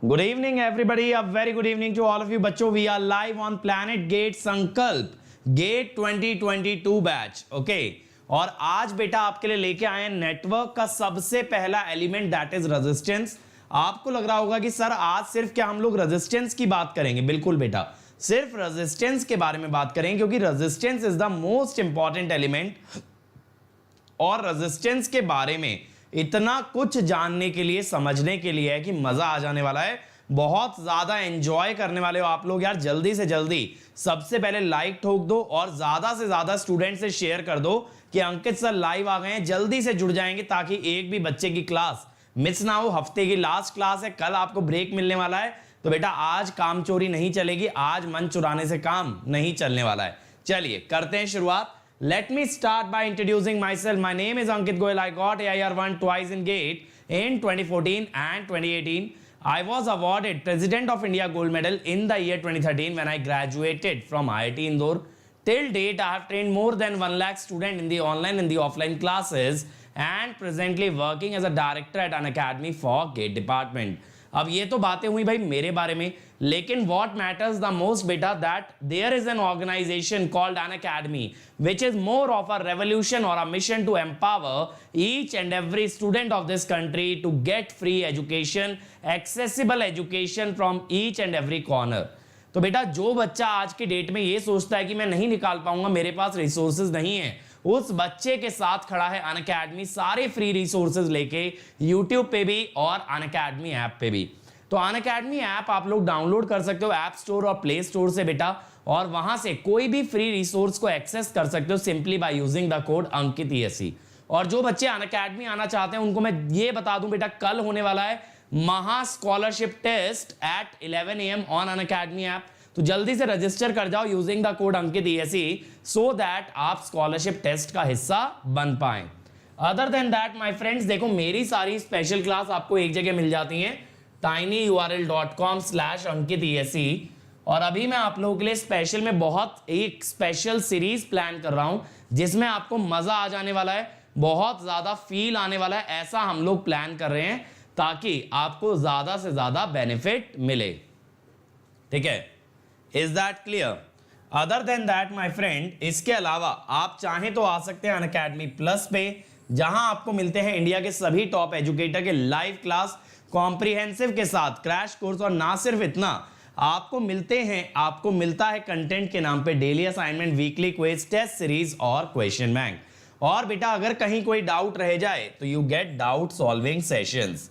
Good evening, everybody. A very good evening to all of you. बच्चों, we are live on Planet Gate संकल्प Gate 2022 batch. Okay और आज बेटा आपके लिए लेके आए हैं नेटवर्क का सबसे पहला एलिमेंट दैट इज रेजिस्टेंस. आपको लग रहा होगा कि सर आज सिर्फ क्या हम लोग रेजिस्टेंस की बात करेंगे. बिल्कुल बेटा, सिर्फ रेजिस्टेंस के बारे में बात करेंगे क्योंकि resistance is the most important element और रेजिस्टेंस के बारे में इतना कुछ जानने के लिए, समझने के लिए है कि मजा आ जाने वाला है. बहुत ज्यादा एंजॉय करने वाले हो आप लोग यार. जल्दी से जल्दी सबसे पहले लाइक ठोक दो और ज्यादा से ज्यादा स्टूडेंट से शेयर कर दो कि अंकित सर लाइव आ गए हैं. जल्दी से जुड़ जाएंगे ताकि एक भी बच्चे की क्लास मिस ना हो. हफ्ते की लास्ट क्लास है, कल आपको ब्रेक मिलने वाला है. तो बेटा आज काम चोरी नहीं चलेगी, आज मन चुराने से काम नहीं चलने वाला है. चलिए करते हैं शुरुआत. Let me start by introducing myself. My name is Ankit Goyal. I got AIR1 twice in GATE in 2014 and 2018. I was awarded President of India Gold Medal in the year 2013 when I graduated from IIT Indore. Till date, I have trained more than 1 lakh students in the online and the offline classes and presently working as a director at an academy for GATE department. अब ये तो बातें हुई भाई मेरे बारे में, लेकिन what matters the most बेटा that there is an organization called an academy which is more of a revolution or a mission to empower each and every student of this country to get free education, accessible education from each and every corner. तो बेटा जो बच्चा आज की date में ये सोचता है कि मैं नहीं निकाल पाऊंगा, मेरे पास रिसोर्सेज नहीं है, उस बच्चे के साथ खड़ा है अनअकैडमी सारे फ्री रिसोर्सेज लेके YouTube पे भी और अनअकैडमी ऐप पे भी. तो अनअकैडमी ऐप आप लोग डाउनलोड कर सकते हो ऐप स्टोर और प्ले स्टोर से बेटा, और वहां से कोई भी फ्री रिसोर्स को एक्सेस कर सकते हो simply by using the code Ankit ESE. और जो बच्चे अनअकैडमी आना चाहते हैं उनको मैं ये बता दूं बेटा, कल होने वाला है महा scholarship test at 11 AM on Unacademy app. तो जल्दी से रजिस्टर कर जाओ using the code Ankit ESE so that आप स्कॉलरशिप टेस्ट का हिस्सा बन पाए. Other than that my friends, देखो मेरी सारी स्पेशल क्लास आपको एक जगह मिल जाती हैं tinyurl.com/ankit ESE. और अभी मैं आप लोगों के लिए स्पेशल में बहुत एक स्पेशल सीरीज प्लान कर रहा हूं जिसमें आपको मजा आ जाने वाला है, बहुत ज्यादा फील आने वाला है. ऐसा हम लोग प्लान कर रहे हैं ताकि आपको ज्यादा से ज्यादा बेनिफिट मिले. ठीक है, is that clear? Other than that my friend, इसके अलावा आप चाहें तो आ सकते हैं अनअकैडमी प्लस पे, जहां आपको मिलते हैं इंडिया के सभी टॉप एजुकेटर के लाइव क्लास कॉम्प्रिहेंसिव के साथ क्रैश कोर्स. और ना सिर्फ इतना, आपको मिलता है कंटेंट के नाम पे daily assignment, weekly quiz, test series और क्वेश्चन बैंक. और बेटा अगर कहीं कोई डाउट रह जाए तो you get doubt solving sessions.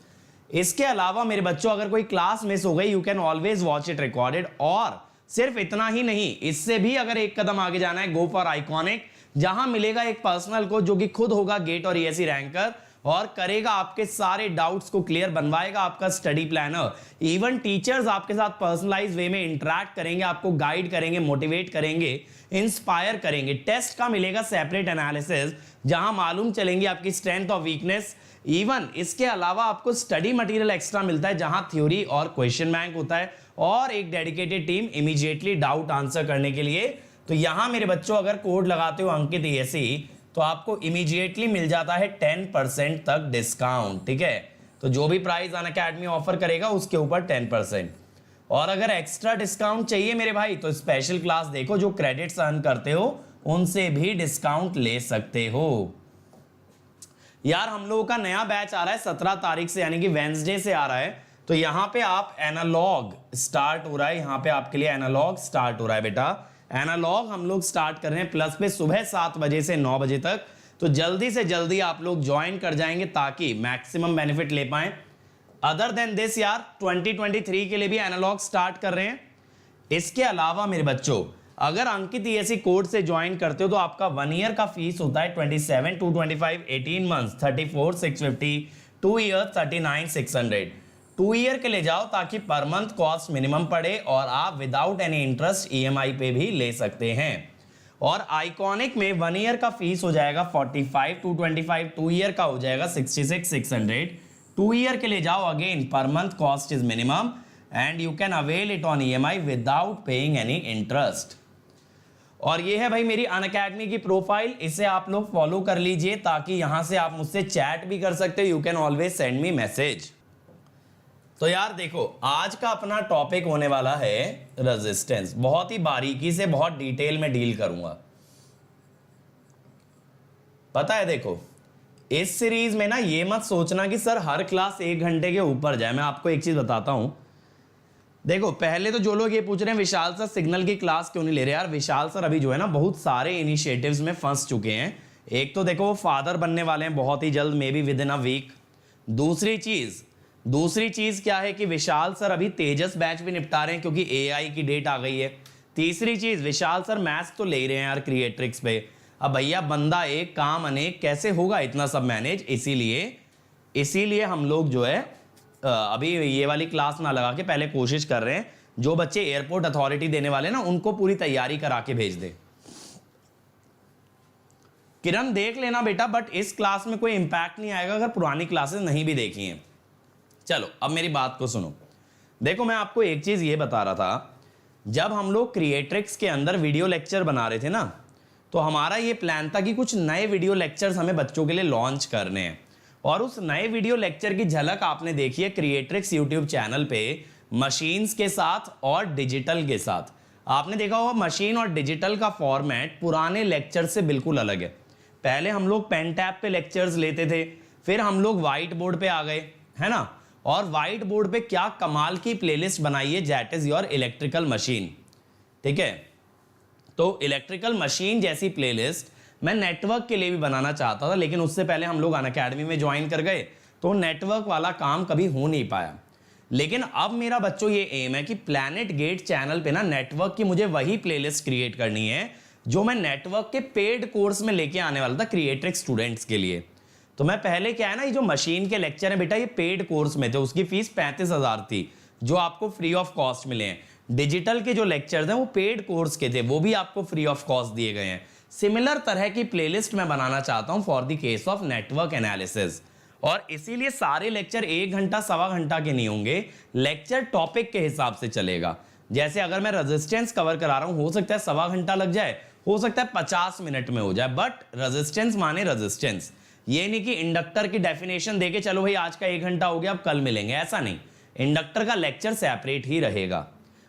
इसके अलावा मेरे बच्चों अगर कोई क्लास मिस हो गई you can always watch it recorded. और सिर्फ इतना ही नहीं, इससे भी अगर एक कदम आगे जाना है, गो फॉर आइकॉनिक, जहां मिलेगा एक पर्सनल कोच जो कि खुद होगा गेट और ESE रैंकर और करेगा आपके सारे डाउट्स को क्लियर, बनवाएगा आपका स्टडी प्लानर. इवन टीचर्स आपके साथ पर्सनलाइज वे में इंटरेक्ट करेंगे, आपको गाइड करेंगे, मोटिवेट करेंगे, इंस्पायर करेंगे. टेस्ट का मिलेगा सेपरेट एनालिसिस जहां मालूम चलेंगी आपकी स्ट्रेंथ और वीकनेस. इवन इसके अलावा आपको स्टडी मटेरियल एक्स्ट्रा मिलता है जहां थ्योरी और क्वेश्चन बैंक होता है और एक dedicated team immediately doubt answer करने के लिए. तो यहां मेरे बच्चों अगर कोड लगाते हो अंकित ESE तो आपको इमीडिएटली मिल जाता है 10% तक डिस्काउंट. ठीक है, तो जो भी प्राइस अनअकैडमी ऑफर करेगा उसके ऊपर 10%. और अगर एक्स्ट्रा डिस्काउंट चाहिए मेरे भाई तो स्पेशल क्लास देखो, जो क्रेडिट्स अर्न करते हो उनसे भी डिस्काउंट ले सकते हो. यार हम लोगों का नया बैच आ रहा है 17 तारीख से, यानी कि वेंसडे से आ रहा है. तो यहां पे आप एनालॉग स्टार्ट हो रहा है, यहां पे आपके लिए एनालॉग स्टार्ट हो रहा है बेटा. एनालॉग हम लोग स्टार्ट कर रहे हैं प्लस पे सुबह 7 बजे से 9 बजे तक. तो जल्दी से जल्दी आप लोग ज्वाइन कर जाएंगे ताकि मैक्सिमम बेनिफिट ले पाएं. अदर देन दिस यार 2023 के लिए भी एनालॉग स्टार्ट कर रहे हैं. इसके अलावा मेरे बच्चों अगर अंकित ESE कोड से ज्वाइन करते हो तो आपका 1 ईयर का फीस होता है 27,225, 18 मंथ्स 34,650, 2 ईयर 39,600. 2 ईयर के ले जाओ ताकि पर मंथ कॉस्ट मिनिमम पड़े और आप विदाउट एनी इंटरेस्ट EMI पे भी ले सकते हैं. और आइकॉनिक में 1 ईयर का फीस हो जाएगा 45,225, 2 ईयर का हो जाएगा 66,600. 2 ईयर के ले जाओ again per month cost is minimum and you can avail it on EMI without paying any interest. और ये है भाई मेरी अनअकैडमी की प्रोफाइल, इसे आप लोग फॉलो कर लीजिए ताकि यहां से आप मुझसे चैट भी कर सकते हो. You can always send me message. तो यार देखो, आज का अपना टॉपिक होने वाला है रेजिस्टेंस। बहुत ही बारीकी से, बहुत डिटेल में डील करूंगा। पता है देखो, इस सीरीज में ना ये मत सोचना कि सर हर क्लास 1 घंटे के ऊपर जाए। मैं आपको एक चीज बताता हूं। देखो, पहले तो जो लोग ये पूछ रहे हैं विशाल सर सिग्नल की क्लास क्यों नहीं ले रहे, यार विशाल सर अभी जो है ना बहुत सारे इनिशिएटिव्स में फंस चुके हैं। एक तो देखो वो फादर बनने वाले हैं बहुत ही जल्द, maybe within a week. दूसरी चीज क्या है कि विशाल सर अभी तेजस बैच भी निपटा रहे हैं क्योंकि एआई की डेट आ गई है। तीसरी चीज, विशाल सर मैथ्स तो ले रहे हैं यार क्रिएट्रिक्स पे। अब भैया बंदा एक काम अनेक, कैसे होगा इतना सब मैनेज। इसीलिए हम लोग जो है अभी ये वाली क्लास ना लगा के पहले कोशिश कर रहे हैं जो बच्चे एयरपोर्ट अथॉरिटी देने वाले ना उनको पूरी तैयारी करा के भेज दे। किरण देख लेना बेटा, बट इस क्लास में कोई इंपैक्ट नहीं आएगा अगर पुरानी क्लासेस नहीं भी देखी हैं। चलो अब मेरी बात को सुनो। देखो मैं आपको एक चीज ये बता रहा था, जब हम लोग क्रिएट्रिक्स के अंदर वीडियो लेक्चर बना रहे थे ना, तो हमारा ये प्लान था कि कुछ नए वीडियो लेक्चर्स हमें बच्चों के लिए लॉन्च करने हैं। और उस नए वीडियो लेक्चर की झलक आपने देखी है क्रिएट्रिक्स यूट्यूब चैनल पे, मशीन्स के साथ और डिजिटल के साथ। आपने देखा होगा मशीन और डिजिटल का फॉर्मेट पुराने लेक्चर से बिल्कुल अलग है। पहले हम लोग पेन टैब पे लेक्चर्स लेते थे, फिर हम लोग व्हाइट बोर्ड पे आ गए, है ना। और व्हाइट बोर्ड पे क्या कमाल की प्लेलिस्ट बनाई है, that is your electrical machine. ठीक है, तो इलेक्ट्रिकल मशीन जैसी प्लेलिस्ट मैं नेटवर्क के लिए भी बनाना चाहता था, लेकिन उससे पहले हम लोग अनअकैडमी में ज्वाइन कर गए तो नेटवर्क वाला काम कभी हो नहीं पाया। लेकिन अब मेरा बच्चों ये एम है कि प्लैनेट गेट चैनल पे ना नेटवर्क की मुझे वही प्लेलिस्ट क्रिएट करनी है जो मैं नेटवर्क के पेड कोर्स में लेके आने वाला था क्रिएट्रिक्स स्टूडेंट्स के लिए। तो मैं पहले क्या है ना, ये जो मशीन के लेक्चर है बेटा ये पेड कोर्स में थे, उसकी फीस 35,000 थी जो आपको फ्री ऑफ कॉस्ट मिले हैं। डिजिटल के जो लेक्चर्स हैं वो पेड कोर्स के थे, वो भी आपको फ्री ऑफ कॉस्ट दिए गए हैं। सिमिलर तरह की प्लेलिस्ट मैं बनाना चाहता हूं for the case of network analysis. और इसीलिए सारे लेक्चर 1 घंटा सवा घंटा के नहीं होंगे, लेक्चर टॉपिक के हिसाब से चलेगा। जैसे अगर मैं रेजिस्टेंस कवर करा रहा हूं, हो सकता है सवा घंटा लग जाए, हो सकता है 50 मिनट में हो जाए, बट रेजिस्टेंस माने रेजिस्टेंस। ये नहीं कि इंडक्टर की डेफिनेशन देके चलो भाई आज का 1 घंटा हो गया अब कल मिलेंगे, ऐसा नहीं। इंडक्टर का लेक्चर सेपरेट ही रहेगा।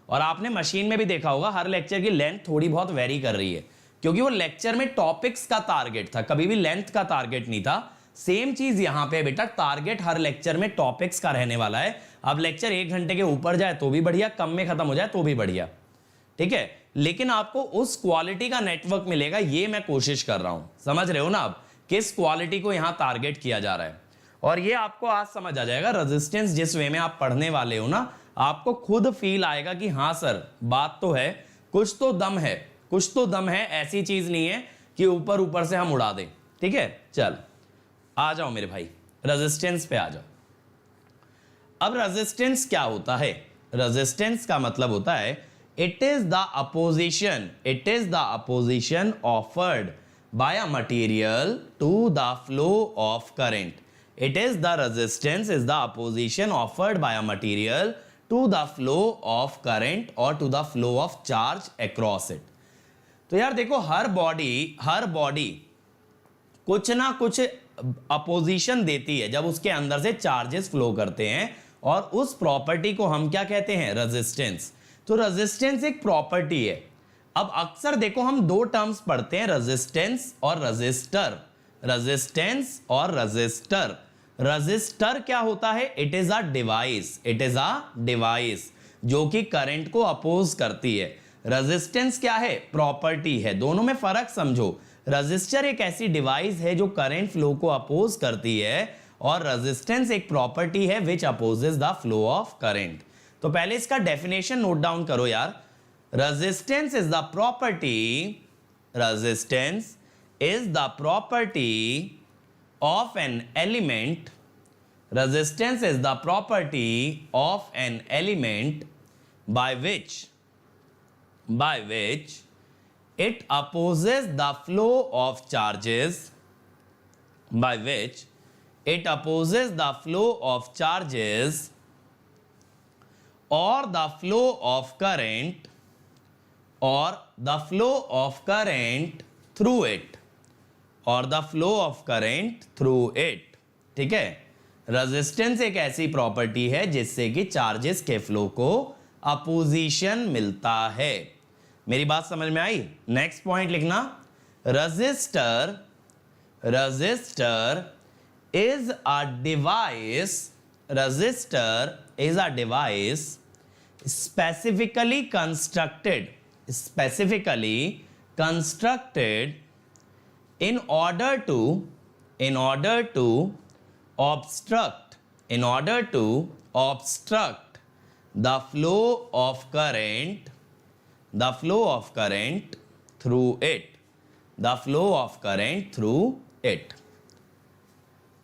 और आपने मशीन में भी देखा होगा हर लेक्चर की लेंथ थोड़ी बहुत वेरी कर रही है, क्योंकि वो लेक्चर में टॉपिक्स का टारगेट था, कभी भी लेंथ का टारगेट नहीं था। सेम चीज यहां पे बेटा, टारगेट हर लेक्चर में टॉपिक्स का रहने वाला है। अब लेक्चर 1 घंटे के ऊपर जाए तो भी बढ़िया, कम में खत्म हो जाए तो भी बढ़िया, ठीक है। लेकिन आपको उस क्वालिटी का नेटवर्क मिलेगा, ये मैं कोशिश कर रहा हूं। समझ रहे हो ना आप किस क्वालिटी को यहां टारगेट किया जा रहा है। और ये आपको आज समझ आ जाएगा, रेजिस्टेंस जिस वे में आप पढ़ने वाले हो ना, आपको खुद फील आएगा कि हाँ सर बात तो है, कुछ तो दम है, कुछ तो दम है। ऐसी चीज नहीं है कि ऊपर ऊपर से हम उड़ा दें। ठीक है, चल आ जाओ मेरे भाई, रेजिस्टेंस पे आ जाओ। अब रेजिस्टेंस क्या होता है? रेजिस्टेंस का मतलब होता है it is the opposition offered by a material to the flow of current. It is the resistance is the opposition offered by a material to the flow of current or to the flow of charge across it। तो यार देखो, हर body कुछ ना कुछ opposition देती है जब उसके अंदर से चार्जेस फ्लो करते हैं, और उस प्रॉपर्टी को हम क्या कहते हैं? रेजिस्टेंस। तो रेजिस्टेंस एक प्रॉपर्टी है। अब अक्सर देखो हम 2 टर्म्स पढ़ते हैं, रेजिस्टेंस और रेजिस्टर। रेजिस्टेंस और रेजिस्टर। रजिस्टर क्या होता है? इट इज अ डिवाइस जो कि करंट को अपोज करती है। रेजिस्टेंस क्या है? प्रॉपर्टी है। दोनों में फर्क समझो। रजिस्टर एक ऐसी डिवाइस है जो करंट फ्लो को अपोज करती है, और रेजिस्टेंस एक प्रॉपर्टी है which opposes the flow of current. तो पहले इसका डेफिनेशन नोट डाउन करो यार। Resistance is the property of an element by which it opposes the flow of charges or the flow of current through it। ठीक है, resistance एक ऐसी property है जिससे कि चार्जेस के फ्लो को अपोजिशन मिलता है। मेरी बात समझ में आई? नेक्स्ट पॉइंट लिखना, register is a device, register is a device specifically constructed in order to obstruct the flow of current through it।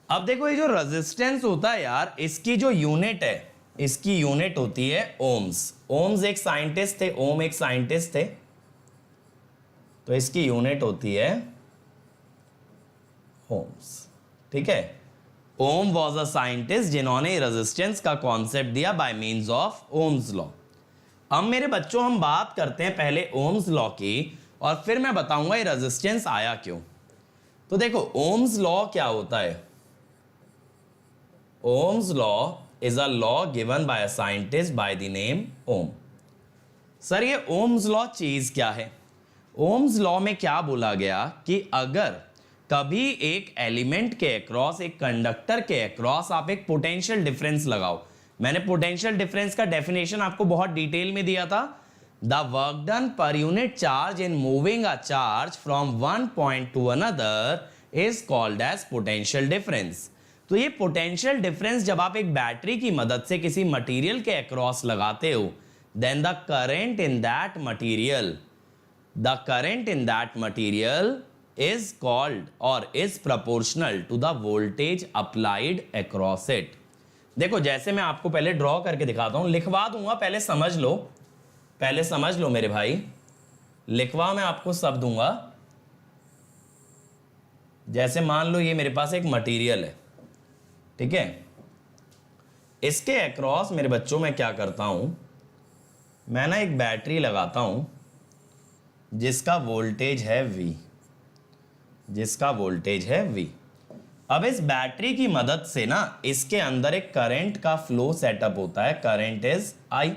अब देखो ये जो रेजिस्टेंस होता है यार, इसकी जो यूनिट है, इसकी यूनिट होती है ओम्स। ओम्स एक साइंटिस्ट थे, ओम एक साइंटिस्ट थे, तो इसकी यूनिट होती है ओम्स। ठीक है, ओम वॉज अ साइंटिस्ट जिन्होंने रेजिस्टेंस का कॉन्सेप्ट दिया by means of Ohm's law. अब मेरे बच्चों हम बात करते हैं पहले ओम्स लॉ की, और फिर मैं बताऊंगा ये रेजिस्टेंस आया क्यों। तो देखो ओम्स लॉ क्या होता है। Ohm's law is a law given by a scientist by the name Ohm. Sir ये ओम्स लॉ चीज क्या है? ओम्स लॉ में क्या बोला गया कि अगर कभी एक एलिमेंट के अक्रॉस, एक कंडक्टर के अक्रॉस आप एक पोटेंशियल डिफरेंस लगाओ, मैंने पोटेंशियल डिफरेंस का डेफिनेशन आपको बहुत डिटेल में दिया था, the work done per unit charge in moving a charge from one point to another is called as potential difference. तो ये पोटेंशियल डिफरेंस जब आप एक बैटरी की मदद से किसी मटेरियल के अक्रॉस लगाते हो, then the current in that material is called और is proportional to the voltage applied across it. देखो जैसे मैं आपको पहले ड्रॉ करके दिखाता हूं, लिखवा दूंगा, पहले समझ लो मेरे भाई, लिखवा मैं आपको सब दूंगा। जैसे मान लो ये मेरे पास एक मटेरियल है, ठीक है, इसके अक्रॉस मेरे बच्चों में क्या करता हूं, मैं ना एक बैटरी लगाता हूं जिसका वोल्टेज है V। अब इस बैटरी की मदद से ना इसके अंदर एक करंट का फ्लो सेटअप होता है, करंट इज I।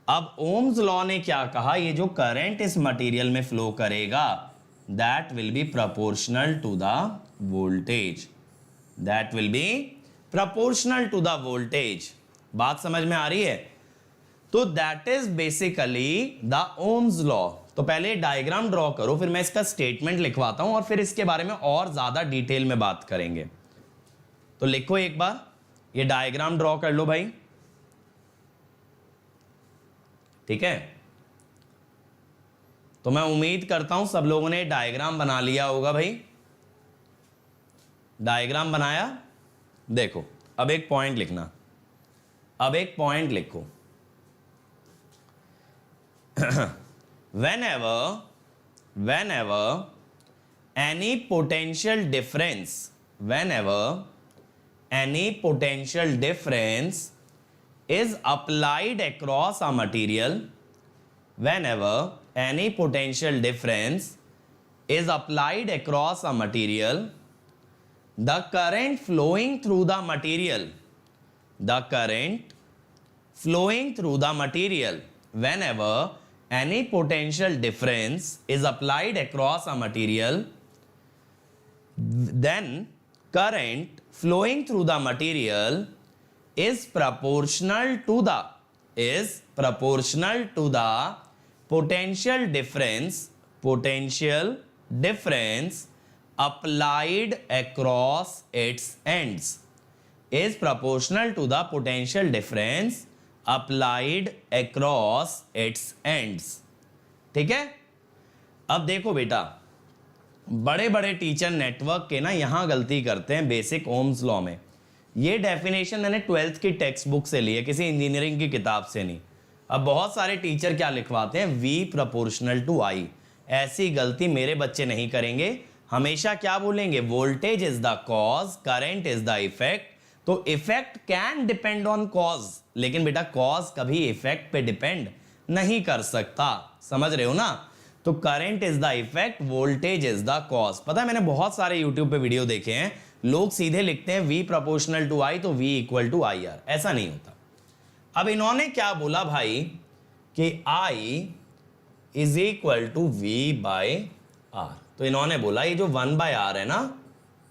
अब ओम्स लॉ ने क्या कहा, ये जो करंट इस मटेरियल में फ्लो करेगा that will be proportional to the voltage. बात समझ में आ रही है? तो that is basically the Ohm's law. तो पहले डायग्राम ड्रॉ करो, फिर मैं इसका स्टेटमेंट लिखवाता हूं और फिर इसके बारे में और ज्यादा डिटेल में बात करेंगे। तो लिखो एक बार, ये डायग्राम ड्रॉ कर लो भाई, ठीक है। तो मैं उम्मीद करता हूं सब लोगों ने डायग्राम बना लिया होगा भाई। डायग्राम बनाया? देखो अब एक पॉइंट लिखना, अब एक पॉइंट लिखो। whenever any potential difference is applied across a material, the current flowing through the material whenever any potential difference is applied across a material, then current flowing through the material is proportional to the potential difference applied across its ends, is proportional to the potential difference applied across its ends। ठीक है। अब देखो बेटा, बड़े बड़े teacher network के ना यहां गलती करते हैं बेसिक ओम्स लॉ में। ये डेफिनेशन मैंने 12th की टेक्स्ट बुक से ली है, किसी इंजीनियरिंग की किताब से नहीं। अब बहुत सारे टीचर क्या लिखवाते हैं, V प्रोपोर्शनल टू I। ऐसी गलती मेरे बच्चे नहीं करेंगे, हमेशा क्या बोलेंगे, voltage is the cause, current is the effect. तो effect can depend on cause, लेकिन बेटा कॉज कभी इफेक्ट पे डिपेंड नहीं कर सकता, समझ रहे हो ना। तो current is the effect, voltage is the cause. पता है मैंने बहुत सारे यूट्यूब पे वीडियो देखे हैं, लोग सीधे लिखते हैं v प्रोपोर्शनल टू i तो v equal to I R, ऐसा नहीं होता। अब इन्होंने क्या बोला भाई कि i is equal to v by R, तो इन्होंने बोला ये जो 1 बाय आर है ना,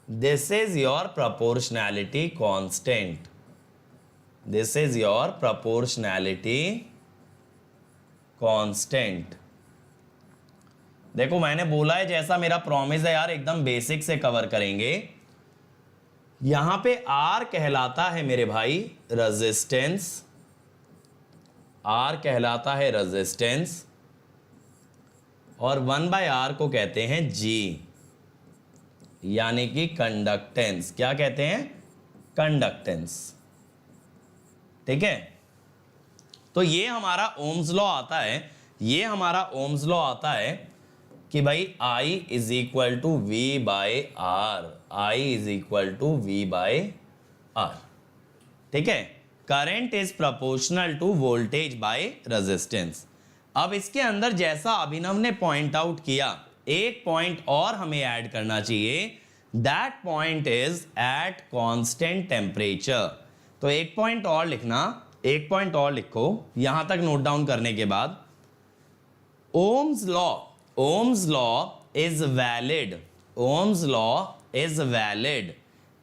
this is your proportionality constant, this is your proportionality constant. देखो मैंने बोला है, जैसा मेरा प्रॉमिस है यार, एकदम बेसिक से कवर करेंगे। यहां पे R कहलाता है मेरे भाई रेजिस्टेंस, R कहलाता है रेजिस्टेंस, और 1 बाय आर को कहते हैं G, यानी कि कंडक्टेंस। क्या कहते हैं? कंडक्टेंस। ठीक है, तो ये हमारा ओम्स लॉ आता है, ये हमारा ओम्स लॉ आता है कि भाई I is equal to V by R, I is equal to V by R. ठीक है, current is proportional to voltage by resistance. अब इसके अंदर जैसा अभिनव ने पॉइंट आउट किया, एक पॉइंट और हमें ऐड करना चाहिए, that point is eight constant temperature. तो एक पॉइंट और लिखना, एक पॉइंट और लिखो यहां तक नोट डाउन करने के बाद। Ohm's law is valid, Ohm's law is valid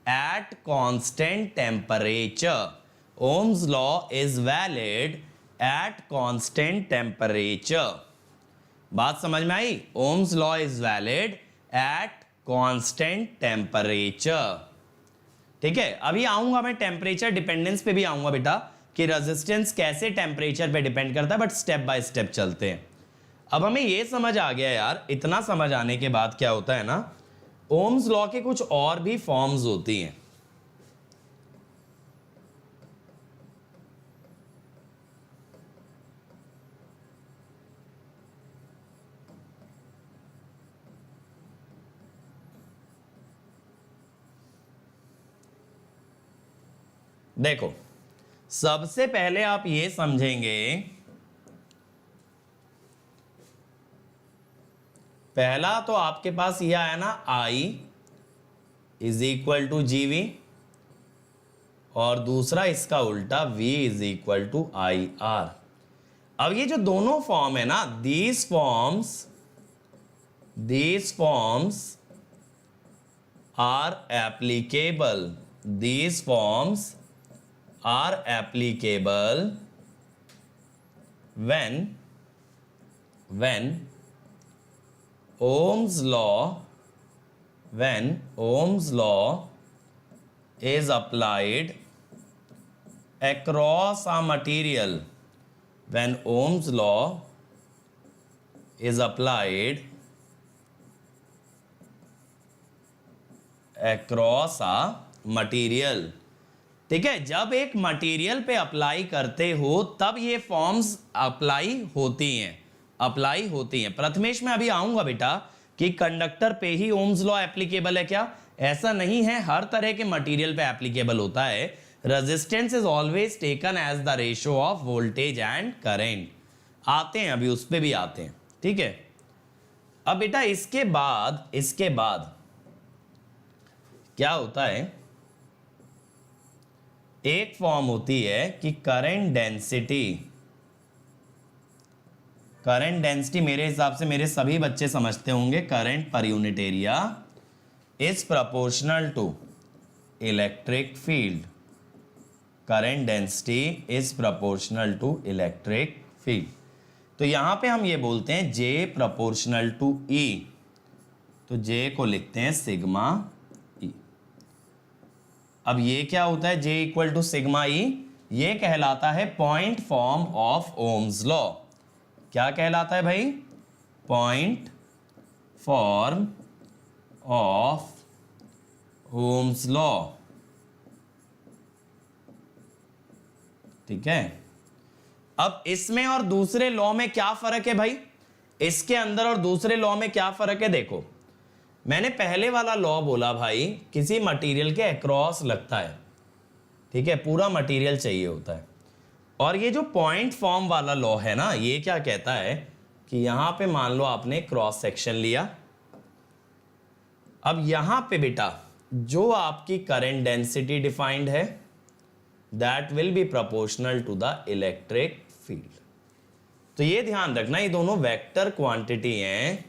at constant temperature, Ohm's law is valid at constant temperature. बात समझ में आई? Ohm's law is valid at constant temperature. ठीक है, अभी आऊंगा मैं टेम्परेचर डिपेंडेंस पे भी आऊंगा बेटा, कि रेजिस्टेंस कैसे टेम्परेचर पे डिपेंड करता है, बट स्टेप बाय स्टेप चलते हैं। अब हमें ये समझ आ गया यार, इतना समझ आने के बाद क्या होता है ना, ओम्स लॉ के कुछ और भी फॉर्म्स होती हैं। देखो सबसे पहले आप ये समझेंगे, पहला तो आपके पास ये आया ना I is equal to G V, और दूसरा इसका उल्टा V is equal to I R. अब ये जो दोनों फॉर्म है ना, these forms are applicable, these forms are applicable when Ohm's law is applied across a material, when Ohm's law is applied across a material। ठीक है, जब एक मटेरियल पे अप्लाई करते हो तब ये फॉर्म्स अप्लाई होती हैं। प्रथमेश में अभी आऊंगा बेटा कि कंडक्टर पे ही ओम्स लॉ एप्लीकेबल है क्या? ऐसा नहीं है, हर तरह के मटेरियल पे एप्लीकेबल होता है। Resistance is always taken as the ratio of voltage and current. आते हैं, अभी उस पे भी आते हैं। ठीक है, अब बेटा इसके बाद क्या होता है, एक फॉर्म होती है कि करंट डेंसिटी मेरे हिसाब से मेरे सभी बच्चे समझते होंगे, current per unit area is proportional to electric field, current density is proportional to electric field. तो यहां पे हम ये बोलते हैं J प्रोपोर्शनल टू E, तो J को लिखते हैं सिग्मा E। अब ये क्या होता है J equal to sigma E? ये कहलाता है point form of Ohm's law. क्या कहलाता है भाई? Point form of Ohm's law. ठीक है, अब इसमें और दूसरे लॉ में क्या फर्क है भाई? इसके अंदर और दूसरे लॉ में क्या फर्क है? देखो, मैंने पहले वाला लॉ बोला भाई किसी मटेरियल के अक्रॉस लगता है, ठीक है, पूरा मटेरियल चाहिए होता है। और ये जो पॉइंट फॉर्म वाला लॉ है ना, ये क्या कहता है कि यहां पे मान लो आपने क्रॉस सेक्शन लिया, अब यहां पे बेटा जो आपकी करंट डेंसिटी डिफाइंड है that will be proportional to the electric field. तो ये ध्यान रखना, ये दोनों वेक्टर क्वांटिटी हैं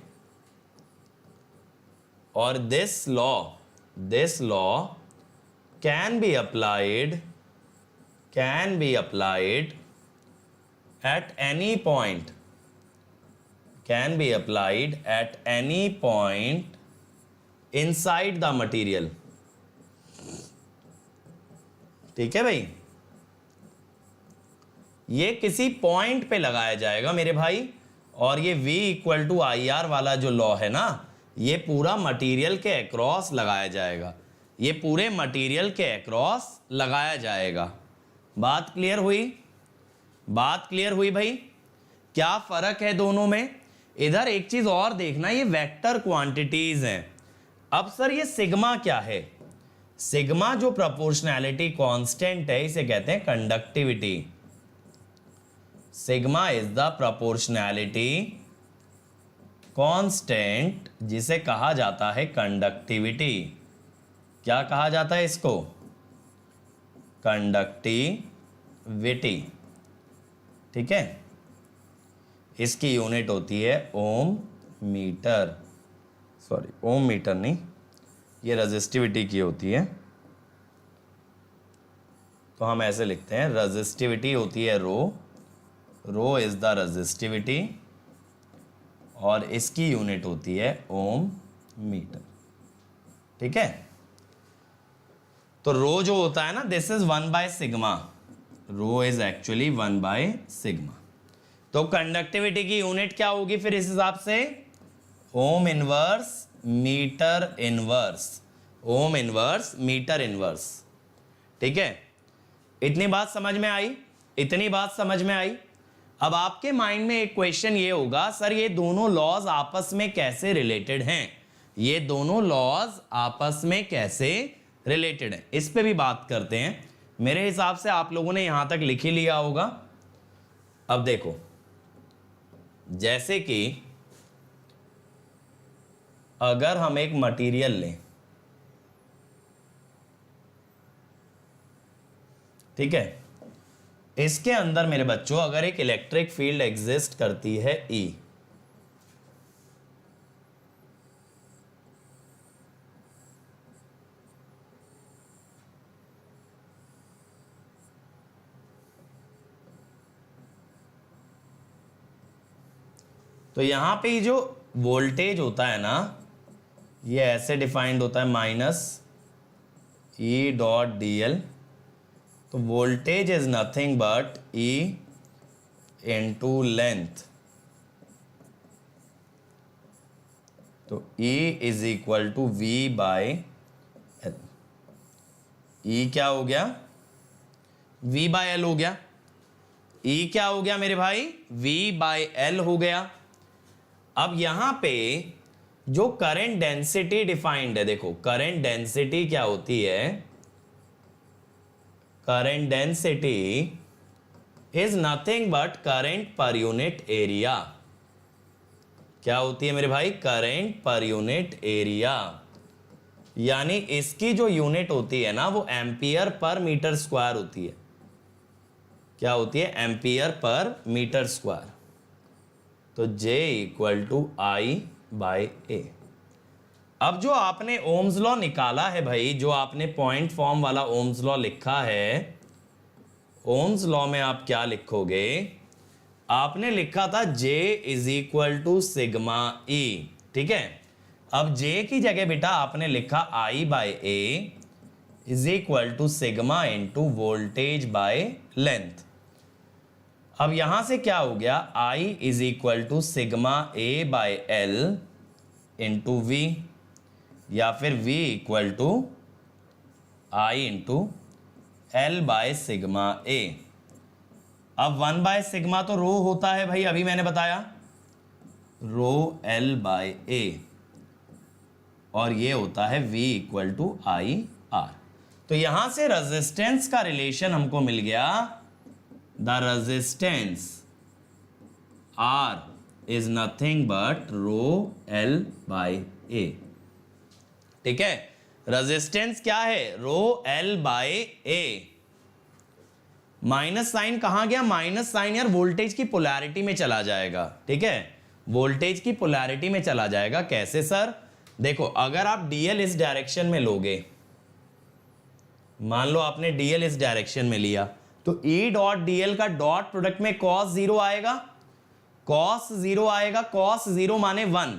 और this law can be applied at any point, inside the material। ठीक है भाई, ये किसी पॉइंट पे लगाया जाएगा मेरे भाई, और ये V equal to I R वाला जो लॉ है ना, ये पूरा मटेरियल के अक्रॉस लगाया जाएगा, ये पूरे मटेरियल के अक्रॉस लगाया जाएगा। बात क्लियर हुई भाई? क्या फर्क है दोनों में? इधर एक चीज और देखना, ये वेक्टर क्वांटिटीज हैं। अब सर ये सिग्मा क्या है? सिग्मा जो प्रोपोर्शनैलिटी कांस्टेंट है इसे कहते हैं conductivity. Sigma is the proportionality constant जिसे कहा जाता है कंडक्टिविटी। क्या कहा जाता है इसको? कंडक्टिविटी। ठीक है, इसकी यूनिट होती है ओम मीटर, सॉरी ओम मीटर नहीं, ये रेजिस्टिविटी की होती है। तो हम ऐसे लिखते हैं, रेजिस्टिविटी होती है रो इज द रेजिस्टिविटी और इसकी यूनिट होती है ओम मीटर। ठीक है, तो रो जो होता है ना, दिस इज 1/सिग्मा, रो इज एक्चुअली 1/सिग्मा। तो कंडक्टिविटी की यूनिट क्या होगी फिर इस हिसाब से? Ohm inverse metre inverse, ohm inverse metre inverse. ठीक है, इतनी बात समझ में आई? अब आपके माइंड में एक क्वेश्चन ये होगा, सर ये दोनों लॉज आपस में कैसे रिलेटेड हैं? ये दोनों लॉज आपस में कैसे रिलेटेड हैं, इस पे भी बात करते हैं। मेरे हिसाब से आप लोगों ने यहां तक लिख ही लिया होगा। अब देखो, जैसे कि अगर हम एक मटेरियल लें, ठीक है, इसके अंदर मेरे बच्चों अगर एक इलेक्ट्रिक फील्ड एग्जिस्ट करती है E, तो यहां पे जो वोल्टेज होता है ना, ये ऐसे डिफाइंड होता है -E.dl। तो voltage is nothing but E into length. तो E is equal to V/L। E क्या हो गया? V/L हो गया। E क्या हो गया मेरे भाई? V/L हो गया। अब यहां पे जो करंट डेंसिटी डिफाइंड है, देखो करंट डेंसिटी क्या होती है? Current density is nothing but current per unit area. क्या होती है मेरे भाई? Current per unit area. यानी इसकी जो यूनिट होती है ना, वो एम्पियर पर मीटर स्क्वायर होती है। क्या होती है? Ampere per metre square. तो J इक्वल टू I/A। अब जो आपने ओम्स लॉ निकाला है भाई, जो आपने पॉइंट फॉर्म वाला ओम्स लॉ लिखा है, ओम्स लॉ में आप क्या लिखोगे? आपने लिखा था J is equal to sigma E। ठीक है, अब J की जगह बेटा आपने लिखा I/A is equal to sigma into voltage by length. अब यहां से क्या हो गया? I is equal to sigma A/L into V, या फिर V equal to I into L/सिग्मा A। अब 1/सिग्मा तो रो होता है भाई, अभी मैंने बताया, रो L/A, और ये होता है V इक्वल टू IR। तो यहां से रेजिस्टेंस का रिलेशन हमको मिल गया। The resistance R is nothing but rho L/A। ठीक है, रेजिस्टेंस क्या है, rho L by A. Minus sign कहां गया, माइनस साइन यार वोल्टेज की पोलैरिटी में चला जाएगा, ठीक है, वोल्टेज की पोलैरिटी में चला जाएगा। कैसे सर, देखो अगर आप डीएल इस डायरेक्शन में लोगे, मान लो आपने डीएल इस डायरेक्शन में लिया, तो ई डॉट डीएल का डॉट प्रोडक्ट में कॉस जीरो आएगा, कॉस जीरो आएगा, कॉस जीरो माने 1।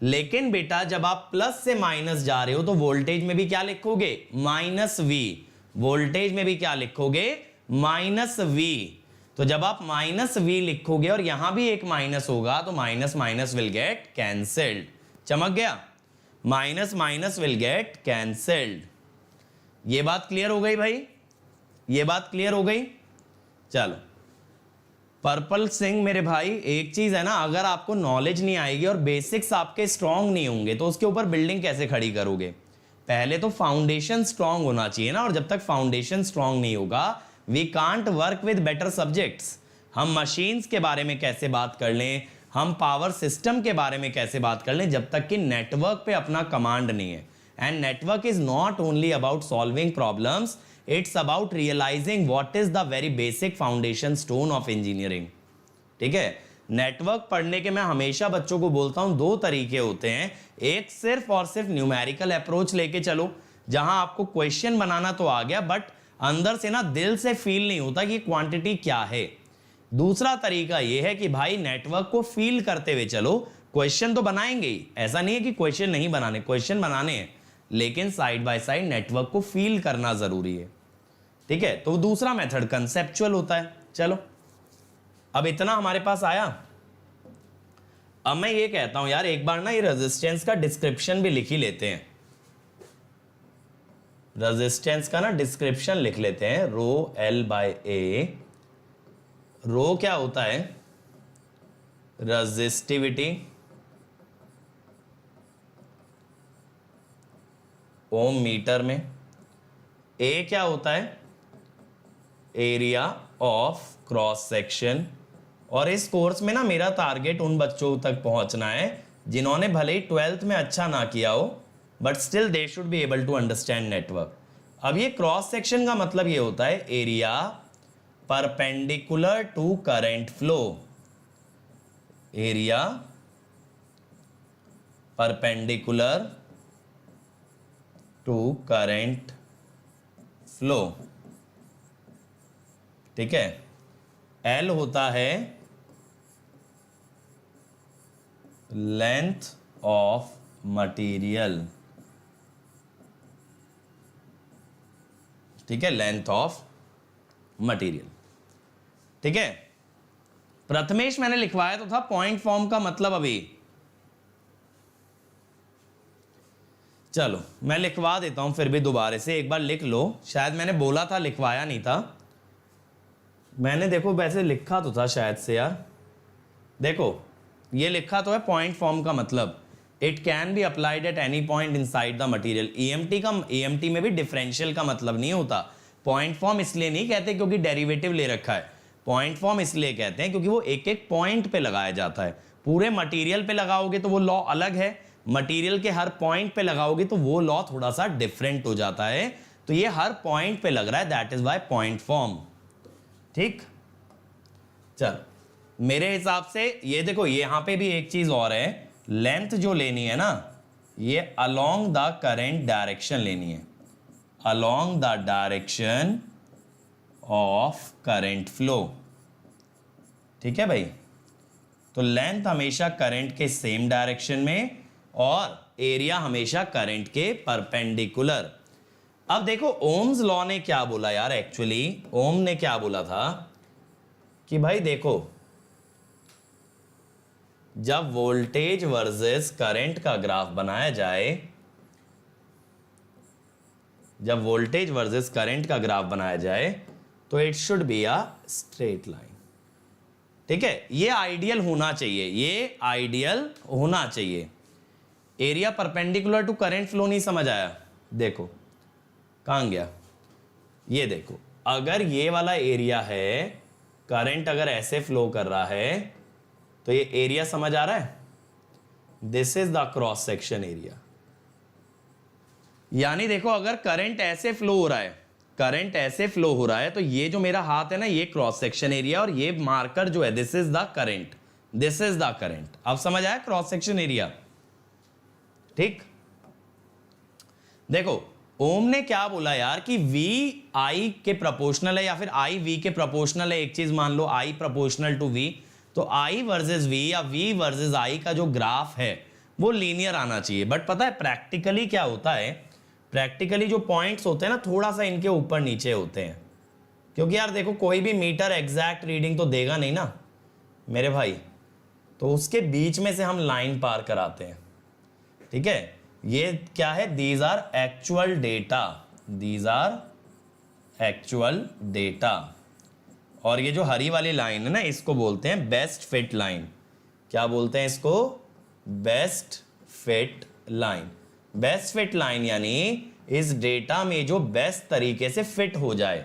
लेकिन बेटा जब आप प्लस से माइनस जा रहे हो तो वोल्टेज में भी क्या लिखोगे, माइनस वी, वोल्टेज में भी क्या लिखोगे, माइनस वी। तो जब आप माइनस वी लिखोगे और यहां भी एक माइनस होगा तो minus minus will get cancelled, चमक गया, minus minus will get cancelled. ये बात क्लियर हो गई भाई, ये बात क्लियर हो गई। चलो पर्पल सिंह मेरे भाई, एक चीज है ना, अगर आपको नॉलेज नहीं आएगी और बेसिक्स आपके स्ट्रांग नहीं होंगे तो उसके ऊपर बिल्डिंग कैसे खड़ी करोगे। पहले तो फाउंडेशन स्ट्रांग होना चाहिए ना, और जब तक फाउंडेशन स्ट्रांग नहीं होगा we can't work with better subjects. हम मशीन्स के बारे में कैसे बात कर लें, हम पावर सिस्टम के बारे में कैसे बात कर लें, जब तक कि नेटवर्क पे अपना कमांड नहीं है। And network is not only about solving problems, it's about realising what is the very basic foundation stone of engineering, ठीक है। नेटवर्क पढ़ने के मैं हमेशा बच्चों को बोलता हूं दो तरीके होते हैं, एक सिर्फ और सिर्फ न्यूमेरिकल अप्रोच लेके चलो, जहां आपको क्वेश्चन बनाना तो आ गया बट अंदर से ना दिल से फील नहीं होता कि क्वांटिटी क्या है। दूसरा तरीका यह है कि भाई नेटवर्क को फील करते हुए चलो, क्वेश्चन तो बनाएंगे ही, ऐसा नहीं है कि क्वेश्चन नहीं बनाने, क्वेश्चन बनाने हैं, लेकिन साइड बाय साइड नेटवर्क को फील करना जरूरी है, ठीक है। तो दूसरा मेथड कंसेप्चुअल होता है। चलो अब इतना हमारे पास आया। अब मैं ये कहता हूं यार एक बार ना ये रेजिस्टेंस का डिस्क्रिप्शन भी लिख ही लेते हैं, रेजिस्टेंस का ना डिस्क्रिप्शन लिख लेते हैं। रो एल बाय ए, रो क्या होता है, रेजिस्टिविटी, ओम मीटर में, ए क्या होता है, एरिया ऑफ क्रॉस सेक्शन। और इस कोर्स में ना मेरा टारगेट उन बच्चों तक पहुंचना है जिन्होंने भले ही 12th में अच्छा ना किया हो but still they should be able to understand network. अब ये क्रॉस सेक्शन का मतलब ये होता है area perpendicular to current flow, area perpendicular to current flow, ठीक है। एल होता है लेंथ ऑफ मटेरियल, ठीक है, लेंथ ऑफ मटेरियल, ठीक है। प्रथमेश मैंने लिखवाया तो था पॉइंट फॉर्म का मतलब अभी, चलो मैं लिखवा देता हूं फिर भी दोबारा से, एक बार लिख लो, शायद मैंने बोला था लिखवाया नहीं था मैंने, देखो वैसे लिखा तो था शायद से यार, देखो ये लिखा तो है पॉइंट फॉर्म का मतलब it can be applied at any point inside the material. EMT में भी डिफरेंशियल का मतलब नहीं होता। पॉइंट फॉर्म इसलिए नहीं कहते क्योंकि डेरिवेटिव ले रखा है, पॉइंट फॉर्म इसलिए कहते हैं क्योंकि वो एक एक पॉइंट पे लगाया जाता है। पूरे मटेरियल पे लगाओगे तो वो लॉ अलग है, मटेरियल के हर पॉइंट पे लगाओगे तो वो लॉ थोड़ा सा डिफरेंट हो जाता है। तो ये हर पॉइंट पे लग रहा है, that is why point form, ठीक। चल मेरे हिसाब से ये देखो यहां पे भी एक चीज और है, लेंथ जो लेनी है ना ये अलोंग द करेंट डायरेक्शन लेनी है, along the direction of current flow, ठीक है भाई। तो लेंथ हमेशा करंट के सेम डायरेक्शन में और एरिया हमेशा करंट के परपेंडिकुलर। अब देखो ओम्स लॉ ने क्या बोला यार, एक्चुअली ओम ने क्या बोला था कि भाई देखो जब वोल्टेज वर्सेस करंट का ग्राफ बनाया जाए, जब वोल्टेज वर्सेस करंट का ग्राफ बनाया जाए तो it should be a straight line, ठीक है। ये आइडियल होना चाहिए, ये आइडियल होना चाहिए। Area perpendicular to current flow नहीं समझ आया, देखो कहां गया, ये देखो अगर ये वाला एरिया है, करंट अगर ऐसे फ्लो कर रहा है तो ये एरिया समझ आ रहा है, this is the cross section area, यानी देखो अगर करंट ऐसे फ्लो हो रहा है, करंट ऐसे फ्लो हो रहा है, तो ये जो मेरा हाथ है ना, ये क्रॉस सेक्शन एरिया और ये मार्कर जो है this is the current, this is the current. अब समझ आया क्रॉस सेक्शन एरिया? ठीक, देखो ओम ने क्या बोला यार कि V I के प्रोपोर्शनल है या फिर I V के प्रोपोर्शनल है। एक चीज मान लो I प्रोपोर्शनल टू V, तो I वर्सेस V या V वर्सेस I का जो ग्राफ है वो लीनियर आना चाहिए। बट पता है प्रैक्टिकली क्या होता है, प्रैक्टिकली जो पॉइंट्स होते हैं ना थोड़ा सा इनके ऊपर नीचे होते हैं, क्योंकि यार देखो कोई भी मीटर एग्जैक्ट रीडिंग तो देगा नहीं ना मेरे भाई, तो उसके बीच में से हम लाइन पार कराते हैं। ठीक है, ये क्या है, these are actual data, these are actual data. और ये जो हरी वाली लाइन है ना इसको बोलते हैं बेस्ट फिट लाइन। क्या बोलते हैं इसको? Best fit line. Best fit line यानी इस डेटा में जो बेस्ट तरीके से फिट हो जाए,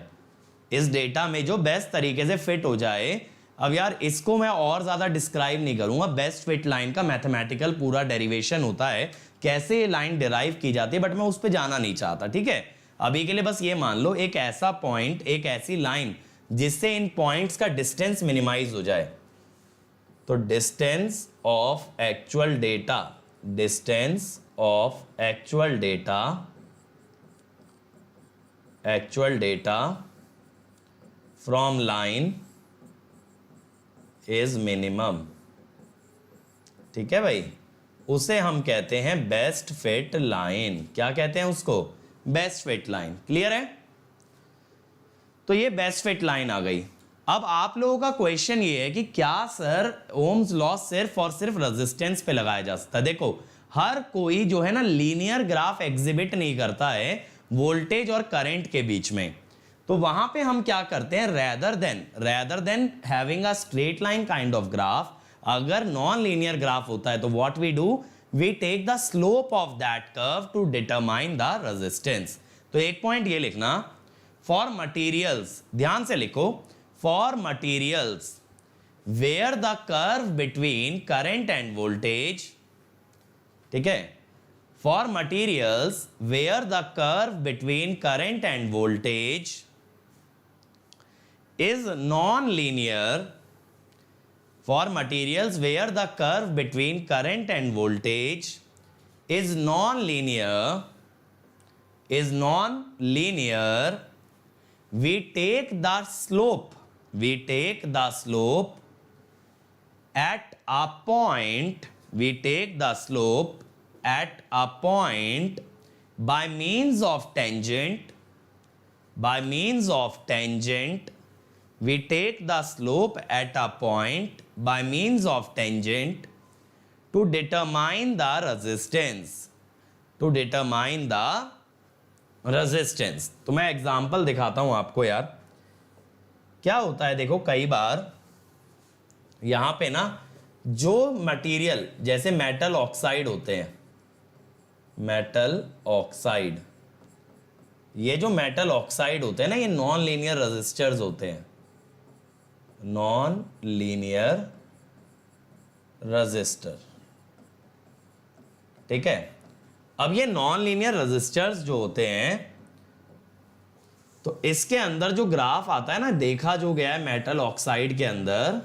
इस डेटा में जो बेस्ट तरीके से फिट हो जाए। अब यार इसको मैं और ज्यादा डिस्क्राइब नहीं करूंगा, बेस्ट फिट लाइन का मैथमेटिकल पूरा डेरिवेशन होता है, कैसे ये लाइन डिराइव की जाती है, बट मैं उस पर जाना नहीं चाहता। ठीक है, अभी के लिए बस ये मान लो एक ऐसा पॉइंट, एक ऐसी लाइन जिससे इन पॉइंट्स का डिस्टेंस मिनिमाइज हो जाए। तो distance of actual data, distance of actual data, actual data from line is minimum. ठीक है भाई, उसे हम कहते हैं बेस्ट फिट लाइन। क्या कहते हैं उसको? Best fit line. क्लियर है? तो ये बेस्ट फिट लाइन आ गई। अब आप लोगों का क्वेश्चन ये है कि क्या सर ओम्स लॉ सिर्फ और सिर्फ रेजिस्टेंस पे लगाया जा सकता है? देखो हर कोई जो है ना लीनियर ग्राफ एग्जिबिट नहीं करता है वोल्टेज और करंट के बीच में, तो वहां पे हम क्या करते हैं, rather than having a straight line kind of graph, अगर नॉन लीनियर ग्राफ होता है तो what we do, we take the slope of that curve to determine the resistance. तो एक पॉइंट ये लिखना, फॉर मटेरियल्स, ध्यान से लिखो, for materials where the curve between current and voltage, ठीक है, for materials where the curve between current and voltage is non-linear, for materials where the curve between current and voltage is non-linear, we take the slope at a point, we take the slope at a point by means of tangent, we take the slope at a point by means of tangent to determine the resistance, to determine the resistance। तो मैं example दिखाता हूं आपको यार, क्या होता है। देखो कई बार यहां पे ना जो मटेरियल जैसे मेटल ऑक्साइड होते हैं, मेटल ऑक्साइड, ये जो मेटल ऑक्साइड होते हैं ना, ये नॉन लीनियर रेजिस्टर्स होते हैं, नॉन लीनियर रजिस्टर। ठीक है, अब ये नॉन लीनियर रजिस्टर्स जो होते हैं, तो इसके अंदर जो ग्राफ आता है ना, देखा जो गया है मेटल ऑक्साइड के अंदर,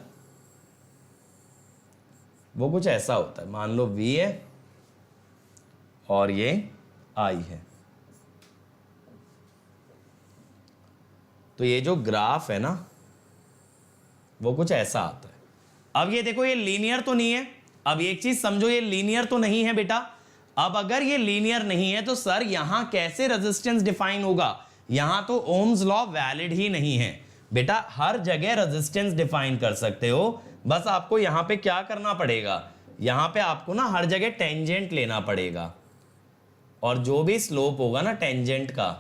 वो कुछ ऐसा होता है। मान लो V है और ये I है, तो ये जो ग्राफ है ना वो कुछ ऐसा आता है। अब ये देखो ये लीनियर तो नहीं है। अब एक चीज समझो, ये लीनियर तो नहीं है बेटा। अब अगर ये लीनियर नहीं है तो सर यहां कैसे रेजिस्टेंस डिफाइन होगा? यहां तो ओम्स लॉ वैलिड ही नहीं है बेटा। हर जगह रेजिस्टेंस डिफाइन कर सकते हो, बस आपको यहां पे क्या करना पड़ेगा, यहां पे आपको ना हर जगह टेंजेंट लेना पड़ेगा, और जो भी स्लोप होगा ना टेंजेंट का,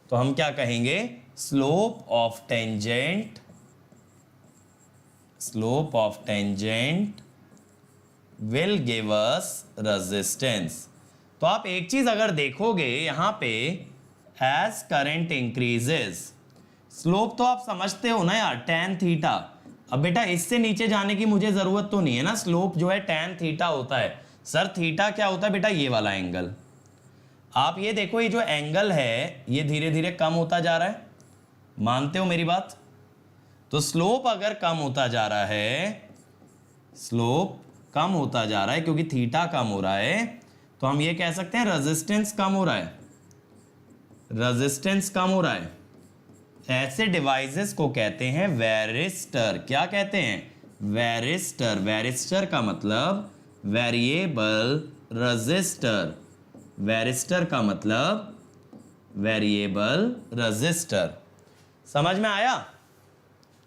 तो हम क्या कहेंगे, slope of tangent, slope of tangent will give us resistance। तो आप एक चीज अगर देखोगे यहां पे, as current increases, स्लोप तो आप समझते हो ना यार, tan थीटा। अब बेटा इससे नीचे जाने की मुझे जरूरत तो नहीं है ना, स्लोप जो है tan थीटा होता है। सर थीटा क्या होता है बेटा? ये वाला एंगल। आप ये देखो, ये जो एंगल है ये धीरे धीरे कम होता जा रहा है, मानते हो मेरी बात? तो स्लोप अगर कम होता जा रहा है, स्लोप कम होता जा रहा है क्योंकि थीटा कम हो रहा है, तो हम ये कह सकते हैं रेजिस्टेंस कम हो रहा है, रेजिस्टेंस कम हो रहा है। ऐसे डिवाइसेस को कहते हैं वेरिस्टर। क्या कहते हैं? वेरिस्टर। वेरिस्टर का मतलब वेरिएबल रेजिस्टर। वेरिस्टर का मतलब वेरिएबल रेजिस्टर। समझ में आया?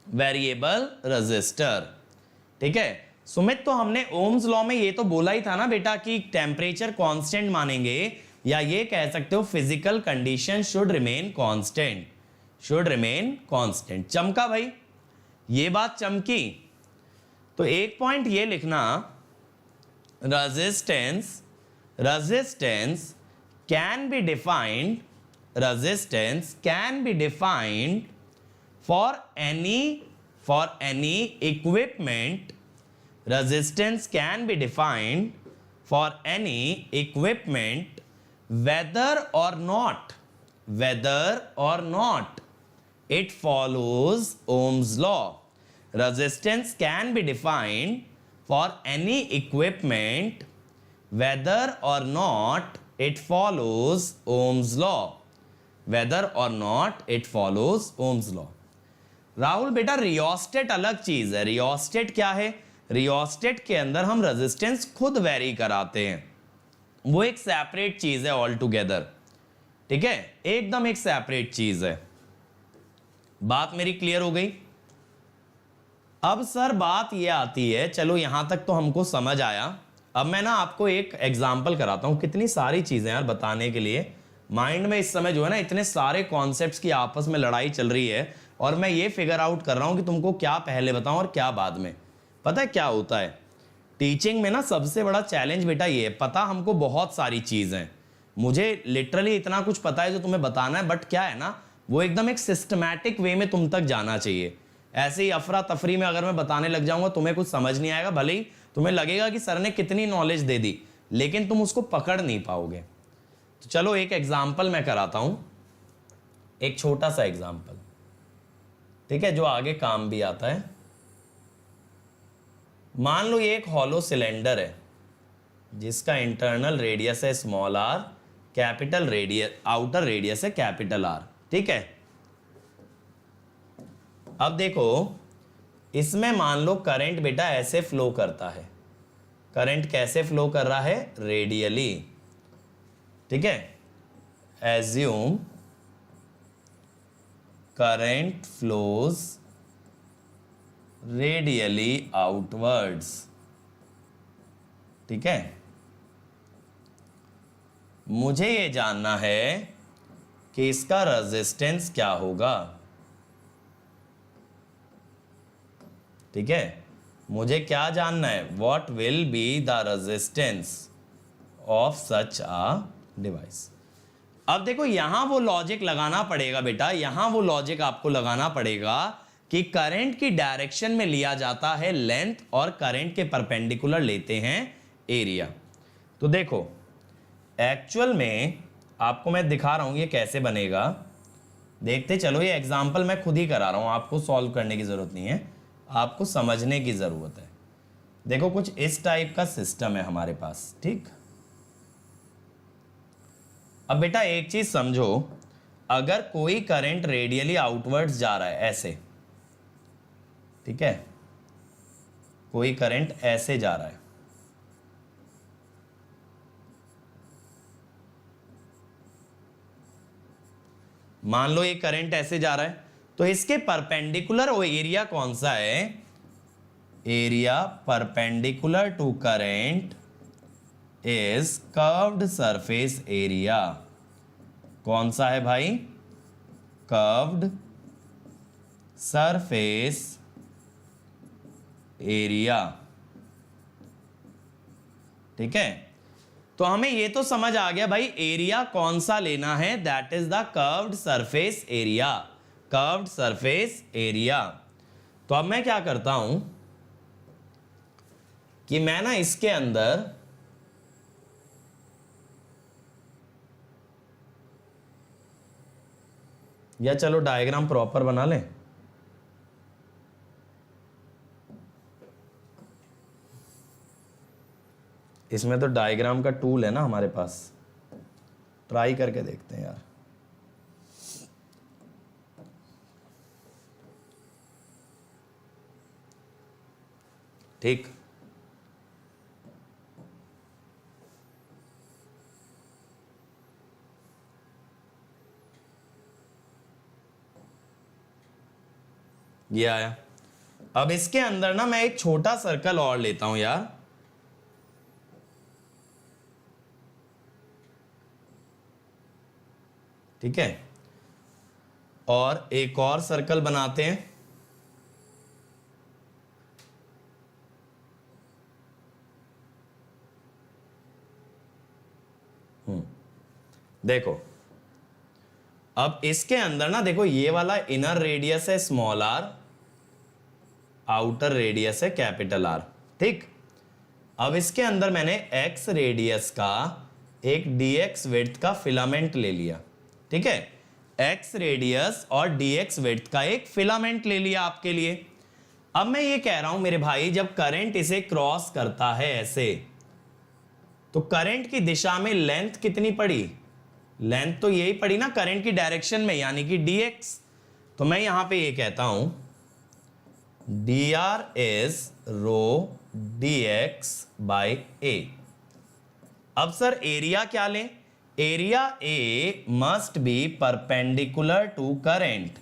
Variable resistor. ठीक है सुमित, तो हमने ओम्स लॉ में ये तो बोला ही था ना बेटा कि टेम्परेचर कांस्टेंट मानेंगे, या ये कह सकते हो physical condition should remain constant, should remain constant. चमका भाई, ये बात चमकी। तो एक पॉइंट ये लिखना, resistance, resistance can be defined, resistance can be defined for any equipment. Resistance can be defined for any equipment whether or not it follows Ohm's law. Resistance can be defined for any equipment whether or not it follows Ohm's law. Whether or not it follows Ohm's law. Rahul बेटा rheostat अलग चीज है। Rheostat क्या है? Rheostat के अंदर हम resistance खुद वेरी कराते हैं, वो एक सेपरेट चीज है ऑल टुगेदर। ठीक है, एकदम एक सेपरेट चीज है। बात मेरी क्लियर हो गई? अब सर बात ये आती है, चलो यहां तक तो हमको समझ आया। अब मैं ना आपको एक एग्जाम्पल कराता हूं। कितनी सारी चीजें यार बताने के लिए, माइंड में इस समय जो है ना इतने सारे कॉन्सेप्ट्स की आपस में लड़ाई चल रही है, और मैं ये फिगर आउट कर रहा हूं कि तुमको क्या पहले बताऊं और क्या बाद में। पता है क्या होता है टीचिंग में ना, सबसे बड़ा चैलेंज बेटा ये है, पता हमको बहुत सारी चीजें, मुझे लिटरली इतना कुछ पता है जो तुम्हें बताना है, बट क्या है ना वो एकदम एक सिस्टमैटिक वे में तुम तक जाना चाहिए। ऐसे ही अफरा तफरी में अगर मैं बताने लग जाऊंगा तुम्हें कुछ समझ नहीं आएगा, भले ही तुम्हें लगेगा कि सर ने कितनी नॉलेज दे दी, लेकिन तुम उसको पकड़ नहीं पाओगे। तो चलो एक एग्जाम्पल मैं कराता हूं, एक छोटा सा एग्जाम्पल, ठीक है, जो आगे काम भी आता है। मान लो ये एक हॉलो सिलेंडर है जिसका इंटरनल रेडियस है small R, capital radius, outer radius है कैपिटल आर। ठीक है, अब देखो इसमें मान लो करंट बेटा ऐसे फ्लो करता है। करंट कैसे फ्लो कर रहा है? रेडियली। ठीक है, assume current flows radially outwards। ठीक है, मुझे ये जानना है कि इसका रेजिस्टेंस क्या होगा। ठीक है, मुझे क्या जानना है? What will be the resistance of such a device. अब देखो यहां वो लॉजिक लगाना पड़ेगा बेटा, यहां वो लॉजिक आपको लगाना पड़ेगा कि करंट की डायरेक्शन में लिया जाता है लेंथ, और करंट के परपेंडिकुलर लेते हैं एरिया। तो देखो एक्चुअल में आपको मैं दिखा रहा हूं ये कैसे बनेगा, देखते चलो। ये एग्जांपल मैं खुद ही करा रहा हूं, आपको सॉल्व करने की जरूरत नहीं है, आपको समझने की जरूरत है। देखो कुछ इस टाइप का सिस्टम है हमारे पास। ठीक, अब बेटा एक चीज समझो, अगर कोई करंट रेडियली आउटवर्ड्स जा रहा है ऐसे, ठीक है, कोई करंट ऐसे जा रहा है, मान लो ये करंट ऐसे जा रहा है, तो इसके परपेंडिकुलर वो एरिया कौन सा है? Area perpendicular to current is curved surface area. कौन सा है भाई? Curved surface area. ठीक है, तो हमें ये तो समझ आ गया भाई एरिया कौन सा लेना है, that is the curved surface area. Curved surface area. तो अब मैं क्या करता हूं कि मैं ना इसके अंदर या चलो डायग्राम प्रॉपर बना लें। इसमें तो डायग्राम का टूल है ना हमारे पास, ट्राई करके देखते हैं यार। ठीक, ये आया। अब इसके अंदर ना मैं एक छोटा सर्कल और लेता हूं यार। ठीक है, और एक और सर्कल बनाते हैं। देखो अब इसके अंदर ना देखो, ये वाला इनर रेडियस है स्मॉल आर, आउटर रेडियस है कैपिटल आर। ठीक, अब इसके अंदर मैंने एक्स रेडियस का एक dx विड्थ का फिलामेंट ले लिया। ठीक है, एक्स रेडियस और dx विड्थ का एक फिलामेंट ले लिया आपके लिए। अब मैं ये कह रहा हूं मेरे भाई, जब करंट इसे क्रॉस करता है ऐसे, तो करंट की दिशा में लेंथ कितनी पड़ी? लेंथ तो यही पड़ी ना करंट की डायरेक्शन में, यानी कि dx। तो मैं यहां पे ये कहता हूं dr is rho dx by a। अब सर एरिया क्या लें? Area A must be perpendicular to current.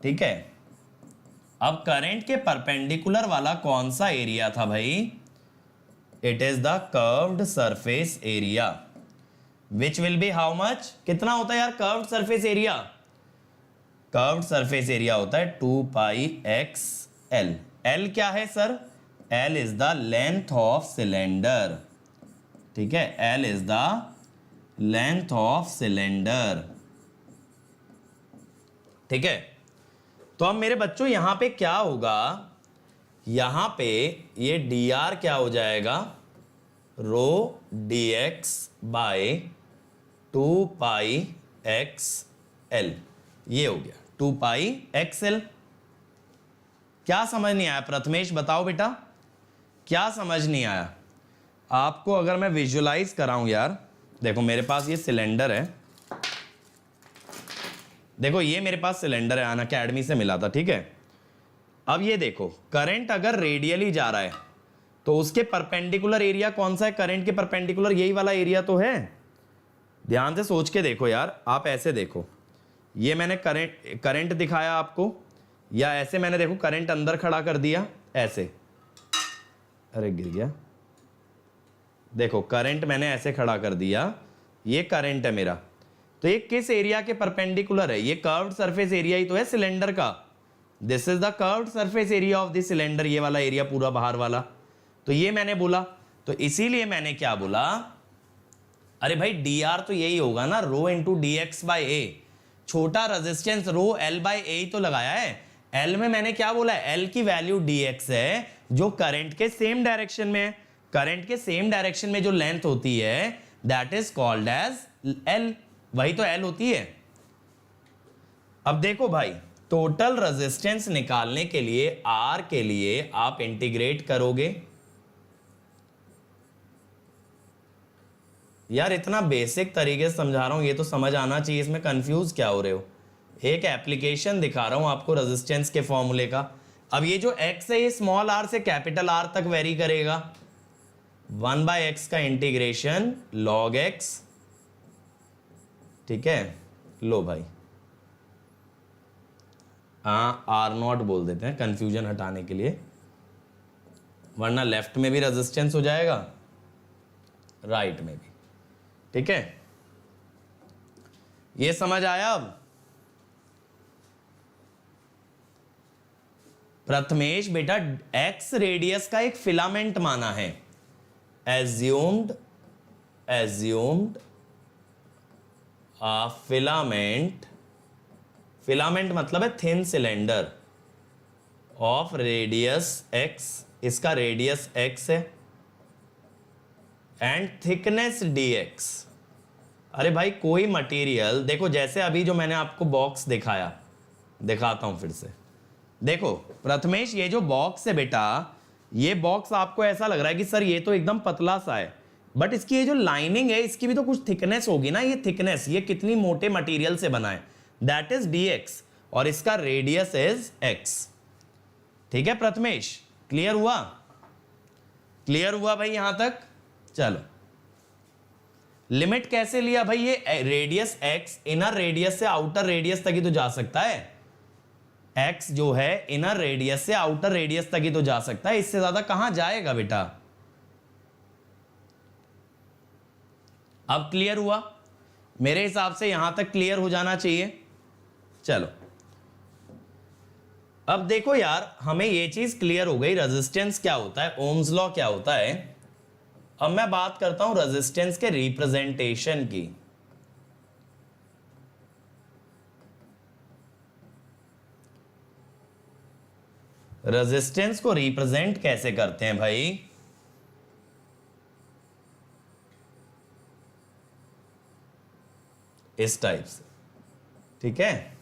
ठीक है, अब करंट के परपेंडिकुलर वाला कौन सा एरिया था भाई? It is the curved surface area, which will be how much? कितना होता है यार curved surface area? Curved surface area होता है 2 पाई एक्स एल। एल क्या है sir? L is the length of cylinder. ठीक है, L is the length of cylinder. ठीक है, तो अब मेरे बच्चों यहां पे क्या होगा? यहां पे ये dr क्या हो जाएगा? रो dx बाय 2 पाई एक्स एल। ये हो गया 2 पाई एक्स एल। क्या समझ नहीं आया प्रथमेश? बताओ बेटा, क्या समझ नहीं आया आपको? अगर मैं विजुलाइज कराऊं यार, देखो मेरे पास ये सिलेंडर है। देखो ये मेरे पास सिलेंडर है, अनअकैडमी से मिला था। ठीक है, अब ये देखो करंट अगर रेडियली जा रहा है तो उसके परपेंडिकुलर एरिया कौन सा है? करंट के परपेंडिकुलर यही वाला एरिया तो है। ध्यान से सोच के देखो यार, आप ऐसे देखो, ये मैंने करंट दिखाया आपको, या ऐसे मैंने देखो करंट अंदर खड़ा कर दिया ऐसे, अरे गिर गया। देखो करंट मैंने ऐसे खड़ा कर दिया, ये करंट है मेरा, तो ये किस एरिया के परपेंडिकुलर है? ये कर्व्ड सरफेस एरिया ही तो है सिलेंडर का। This is the curved surface area of this cylinder, ये वाला एरिया पूरा बाहर वाला। तो ये मैंने बोला, तो इसीलिए मैंने क्या बोला? अरे भाई dr तो यही होगा ना, rho into dx by a। छोटा resistance rho l by a ही तो लगाया है। l में मैंने क्या बोला है? l की वैल्यू dx है, जो करंट के सेम डायरेक्शन में है। करंट के सेम डायरेक्शन में जो लेंथ होती है that is called as l, वही तो l होती है। अब देखो भाई, टोटल रेजिस्टेंस निकालने के लिए r के लिए आप इंटीग्रेट करोगे। यार इतना बेसिक तरीके से समझा रहा हूं, ये तो समझ आना चाहिए, इसमें कंफ्यूज क्या हो रहे हो? एक एप्लीकेशन दिखा रहा हूं आपको रेजिस्टेंस के फॉर्मूले का। अब ये जो x है ये स्मॉल r से कैपिटल R तक वेरी करेगा। 1/x का इंटीग्रेशन log x। ठीक है, लो भाई, हाँ R0 बोल देते हैं कंफ्यूजन हटाने के लिए, वरना लेफ्ट में भी रेजिस्टेंस हो जाएगा, राइट में भी। ठीक है, ये समझ आया? अब प्रथमेश बेटा एक्स रेडियस का एक फिलामेंट माना है। एज्यूम्ड फिलामेंट, फिलामेंट मतलब है thin cylinder of radius x, इसका रेडियस x है, एंड थिकनेस dx। अरे भाई कोई मटेरियल, देखो जैसे अभी जो मैंने आपको बॉक्स दिखाया, दिखाता हूं फिर से। देखो प्रथमेश, ये जो बॉक्स है बेटा, ये बॉक्स आपको ऐसा लग रहा है कि सर ये तो एकदम पतला सा है, बट इसकी ये जो लाइनिंग है इसकी भी तो कुछ थिकनेस होगी ना। ये थिकनेस, ये कितनी मोटे मटेरियल से बना है, दैट इज dx, और इसका रेडियस इज x। ठीक है प्रथमेश, क्लियर हुआ? क्लियर हुआ भाई यहां तक? चलो, लिमिट कैसे लिया भाई? ये रेडियस x इनर रेडियस से आउटर रेडियस तक ही तो जा सकता है। x जो है इनर रेडियस से आउटर रेडियस तक ही तो जा सकता है, इससे ज्यादा कहां जाएगा बेटा। अब क्लियर हुआ? मेरे हिसाब से यहां तक क्लियर हो जाना चाहिए। चलो अब देखो यार, हमें ये चीज क्लियर हो गई, रेजिस्टेंस क्या होता है, ओम्स लॉ क्या होता है। अब मैं बात करता हूं रेजिस्टेंस के रिप्रेजेंटेशन की। रेजिस्टेंस को रिप्रेजेंट कैसे करते हैं भाई? इस टाइप से, ठीक है।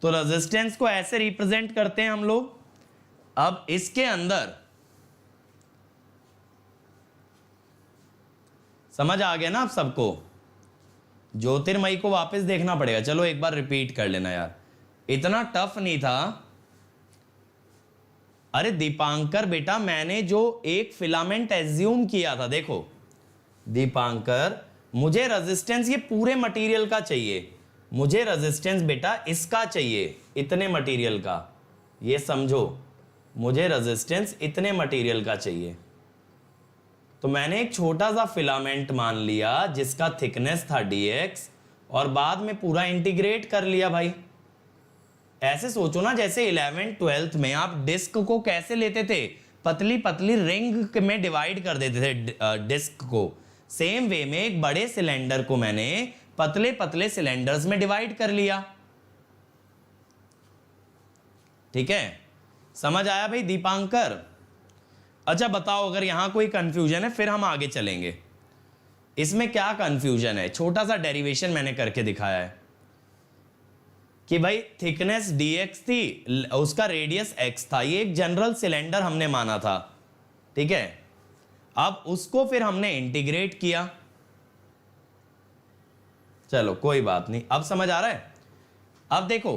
तो रेजिस्टेंस को ऐसे रिप्रेजेंट करते हैं हम लोग। अब इसके अंदर समझ आ गया ना आप सबको? ज्योतिर्मयी को वापस देखना पड़ेगा, चलो एक बार रिपीट कर लेना यार, इतना टफ नहीं था। अरे दीपांकर बेटा, मैंने जो एक फिलामेंट एज्यूम किया था, देखो दीपांकर, मुझे रेजिस्टेंस ये पूरे मटेरियल का चाहिए, मुझे रेजिस्टेंस बेटा इसका चाहिए, इतने मटेरियल का, ये समझो, मुझे रेजिस्टेंस इतने मटेरियल का चाहिए। तो मैंने एक छोटा सा फिलामेंट मान लिया जिसका थिकनेस था dx, और बाद में पूरा इंटीग्रेट कर लिया भाई। ऐसे सोचो ना, जैसे 11th 12th में आप डिस्क को कैसे लेते थे, पतली पतली रिंग में डिवाइड कर देते थे डिस्क को। सेम वे में एक बड़े सिलेंडर को मैंने पतले पतले सिलेंडर्स में डिवाइड कर लिया। ठीक है, समझ आया भाई दीपांकर? अच्छा बताओ, अगर यहां कोई कंफ्यूजन है फिर हम आगे चलेंगे। इसमें क्या कंफ्यूजन है? छोटा सा डेरिवेशन मैंने करके दिखाया है कि भाई थिकनेस dx थी, उसका रेडियस x था, ये एक जनरल सिलेंडर हमने माना था, ठीक है। अब उसको फिर हमने इंटीग्रेट किया, चलो कोई बात नहीं, अब समझ आ रहा है। अब देखो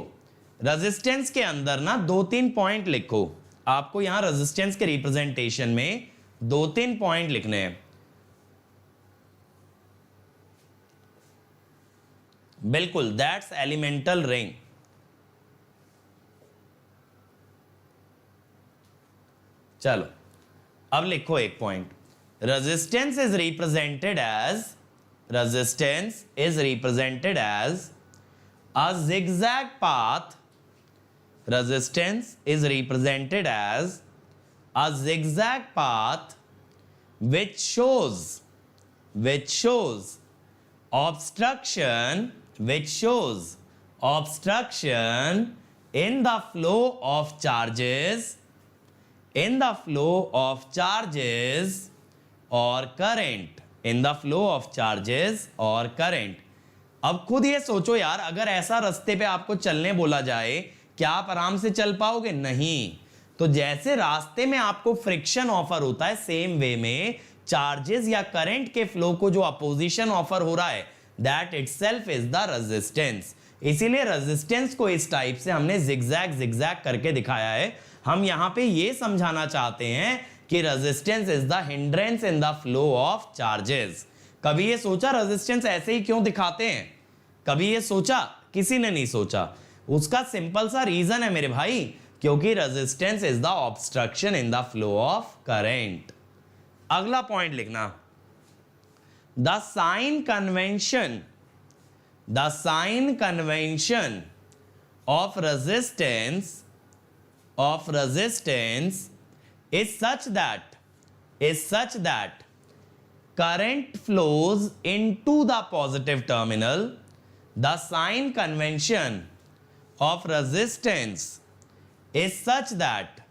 रेजिस्टेंस के अंदर ना 2-3 पॉइंट लिखो, आपको यहां रेजिस्टेंस के रिप्रेजेंटेशन में 2-3 पॉइंट लिखने हैं। बिल्कुल, दैट्स एलिमेंटल रिंग। चलो अब लिखो एक point, resistance is represented as, resistance is represented as a zigzag path, resistance is represented as a zigzag path which shows obstruction in the flow of charges, in the flow of charges or current, in the flow of charges or current। अब खुद ये सोचो यार, अगर ऐसा रास्ते पे आपको चलने बोला जाए, क्या आप आराम से चल पाओगे? नहीं। तो जैसे रास्ते में आपको फ्रिक्शन ऑफर होता है, सेम वे में चार्जेस या करंट के फ्लो को जो अपोजिशन ऑफर हो रहा है, that itself is the resistance. इसीलिए रेजिस्टेंस को इस टाइप से हमने जिगजैग करके दिखाया है। हम यहां पे ये समझाना चाहते हैं कि resistance is the hindrance in the flow of charges. कभी ये सोचा रेजिस्टेंस ऐसे ही क्यों दिखाते हैं? कभी ये सोचा? किसी ने नहीं सोचा। उसका सिंपल सा रीजन है मेरे भाई, क्योंकि resistance is the obstruction in the flow of current. अगला पॉइंट लिखना, the sign convention of resistance is such that current flows into the positive terminal. The sign convention of resistance is such that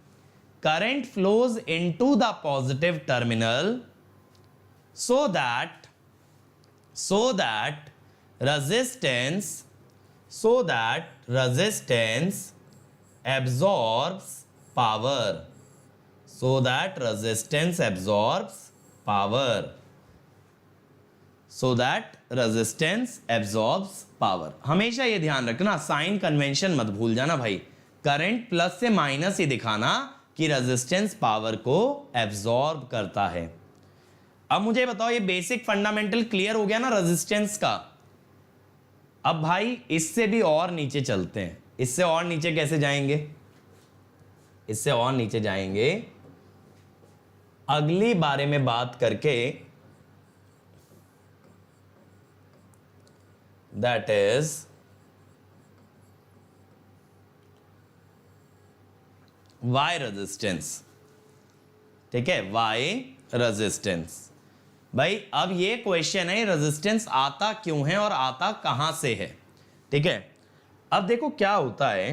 current flows into the positive terminal so that resistance absorbs power, हमेशा ये ध्यान रखना, sign convention मत भूल जाना भाई। Current plus से minus ही दिखाना कि रेजिस्टेंस पावर को एब्जॉर्ब करता है। अब मुझे बताओ, ये बेसिक फंडामेंटल क्लियर हो गया ना रेजिस्टेंस का। अब भाई इससे भी और नीचे चलते हैं। इससे और नीचे कैसे जाएंगे? इससे और नीचे जाएंगे अगली बारे में बात करके, दैट इज वाई रेजिस्टेंस। ठीक है, वाई रेजिस्टेंस। भाई अब ये क्वेश्चन है, रेजिस्टेंस आता क्यों है और आता कहां से है। ठीक है, अब देखो क्या होता है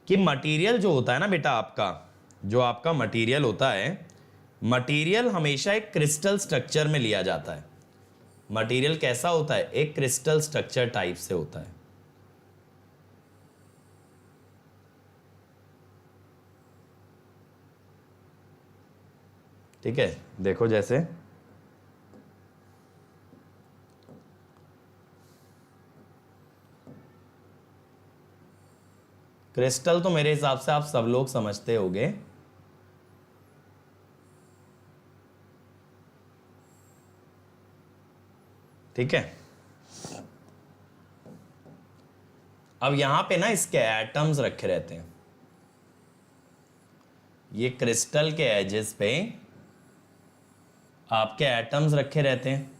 कि मटेरियल जो होता है ना बेटा, जो आपका मटेरियल होता है, मटेरियल हमेशा एक क्रिस्टल स्ट्रक्चर में लिया जाता है। मटेरियल कैसा होता है? एक क्रिस्टल स्ट्रक्चर टाइप से होता है। ठीक है, देखो जैसे क्रिस्टल तो मेरे हिसाब से आप सब लोग समझते होंगे। ठीक है, अब यहां पे ना इसके एटम्स रखे रहते हैं। ये क्रिस्टल के एजेस पे आपके एटम्स रखे रहते हैं।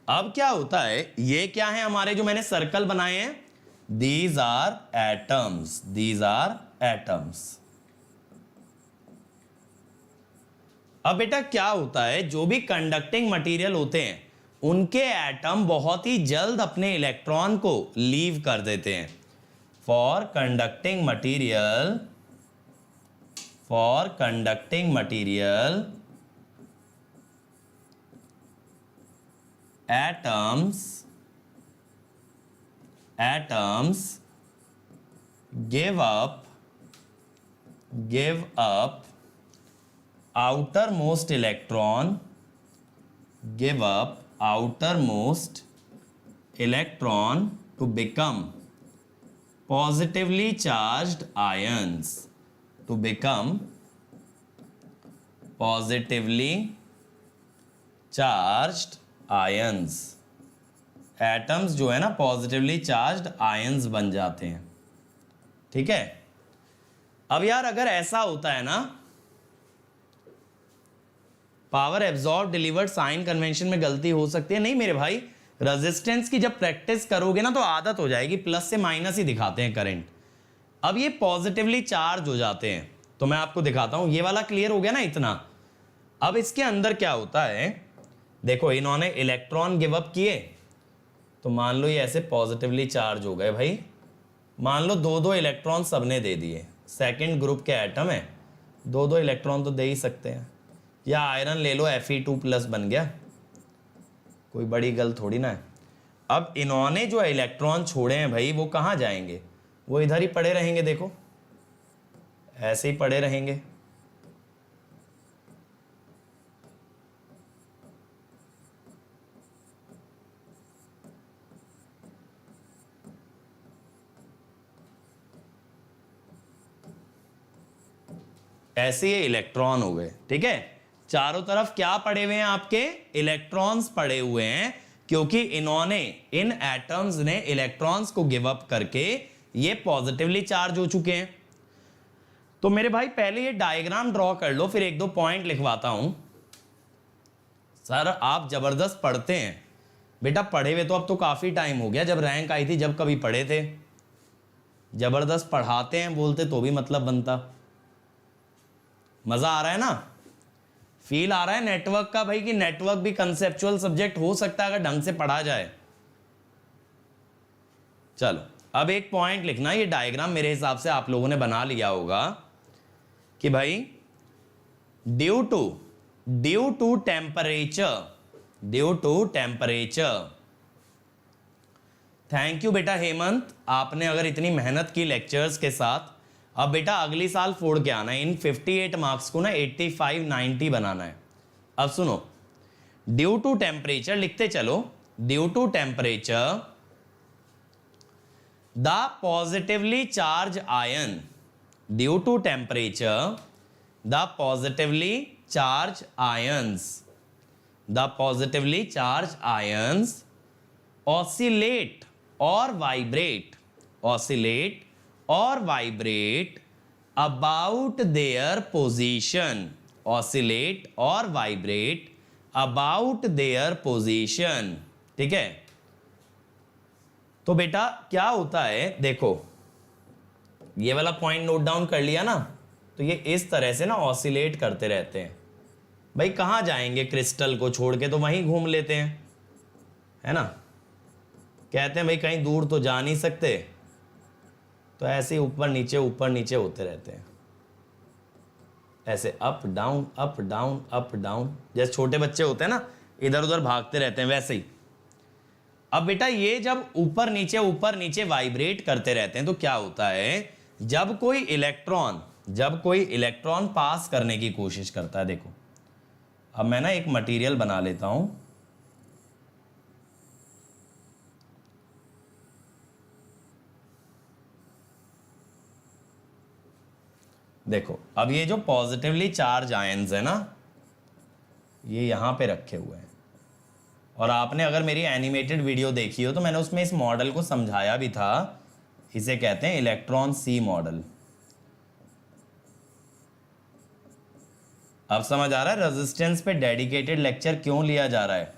अब क्या होता है, ये क्या है हमारे जो मैंने सर्कल बनाए हैं, दीज आर एटम्स। अब बेटा क्या होता है, जो भी कंडक्टिंग मटेरियल होते हैं उनके एटम बहुत ही जल्द अपने इलेक्ट्रॉन को लीव कर देते हैं। For conducting material atoms give up outermost electron to become positively charged ions, atoms जो है ना पॉजिटिवली चार्ज्ड आयंस बन जाते हैं। ठीक है, अब यार अगर ऐसा होता है ना, power absorb delivered sign convention में गलती हो सकती है। नहीं मेरे भाई, रेजिस्टेंस की जब प्रैक्टिस करोगे ना तो आदत हो जाएगी, प्लस से माइनस ही दिखाते हैं करंट। अब ये पॉजिटिवली चार्ज हो जाते हैं, तो मैं आपको दिखाता हूं। ये वाला क्लियर हो गया ना इतना। अब इसके अंदर क्या होता है, देखो इन्होंने इलेक्ट्रॉन गिव अप किए, तो मान लो ये ऐसे पॉजिटिवली चार्ज हो गए। भाई मान लो दो दो इलेक्ट्रॉन सबने दे दिए, सेकंड ग्रुप के एटम है, दो दो इलेक्ट्रॉन तो दे ही सकते हैं। या आयरन ले लो, Fe2+ बन गया, कोई बड़ी गल थोड़ी ना है। अब इन्होंने जो इलेक्ट्रॉन छोड़े हैं भाई, वो कहाँ जाएंगे? वो इधर ही पड़े रहेंगे। देखो ऐसे ही पड़े रहेंगे। ऐसे ये इलेक्ट्रॉन हो गए। ठीक है, चारों तरफ क्या पड़े हुए हैं? आपके इलेक्ट्रॉन्स पड़े हुए हैं, क्योंकि इन्होंने, इन एटम्स ने इलेक्ट्रॉन्स को गिव अप करके ये पॉजिटिवली चार्ज हो चुके हैं। तो मेरे भाई पहले ये डायग्राम ड्रॉ कर लो, फिर एक दो पॉइंट लिखवाता हूं। सर आप जबरदस्त पढ़ते हैं बेटा, पढ़े हुए तो अब तो काफी टाइम हो गया, जब रैंक आई थी जब कभी पढ़े थे। जबरदस्त पढ़ाते हैं बोलते तो भी मतलब बनता। मजा आ रहा है ना, फील आ रहा है नेटवर्क का भाई, कि नेटवर्क भी कंसेप्चुअल सब्जेक्ट हो सकता है अगर ढंग से पढ़ा जाए। चलो अब एक पॉइंट लिखना, ये डायग्राम मेरे हिसाब से आप लोगों ने बना लिया होगा कि भाई due to temperature, thank you बेटा हेमंत, आपने अगर इतनी मेहनत की लेक्चर्स के साथ, अब बेटा अगली साल फोड़ के आना है, इन 58 मार्क्स को ना 85 90 बनाना है। अब सुनो, ड्यू टू टेम्परेचर लिखते चलो, due to temperature the positively charge ion, due to temperature the positively charge ions, the positively charge ions oscillate or vibrate about their position, oscillate or vibrate about their position। ठीक है, तो बेटा क्या होता है, देखो ये वाला पॉइंट नोट डाउन कर लिया ना, तो ये इस तरह से ना ऑसिलेट करते रहते हैं। भाई कहाँ जाएंगे, क्रिस्टल को छोड़ के तो वहीं घूम लेते हैं, है ना, कहते हैं भाई कहीं दूर तो जा नहीं सकते, तो ऐसे ही ऊपर नीचे होते रहते हैं, ऐसे up down up down up down, जैसे छोटे बच्चे होते हैं ना इधर उधर भागते रहते हैं वैसे ही। अब बेटा ये जब ऊपर नीचे वाइब्रेट करते रहते हैं तो क्या होता है, जब कोई इलेक्ट्रॉन पास करने की कोशिश करता है, देखो अब मैं ना एक मटेरियल बना लेता हूं, देखो अब ये जो पॉजिटिवली चार्ज आयंस है ना, ये यहां पे रखे हुए हैं, और आपने अगर मेरी एनिमेटेड वीडियो देखी हो तो मैंने उसमें इस मॉडल को समझाया भी था, इसे कहते हैं इलेक्ट्रॉन सी मॉडल। अब समझ आ रहा है रेजिस्टेंस पे डेडिकेटेड लेक्चर क्यों लिया जा रहा है,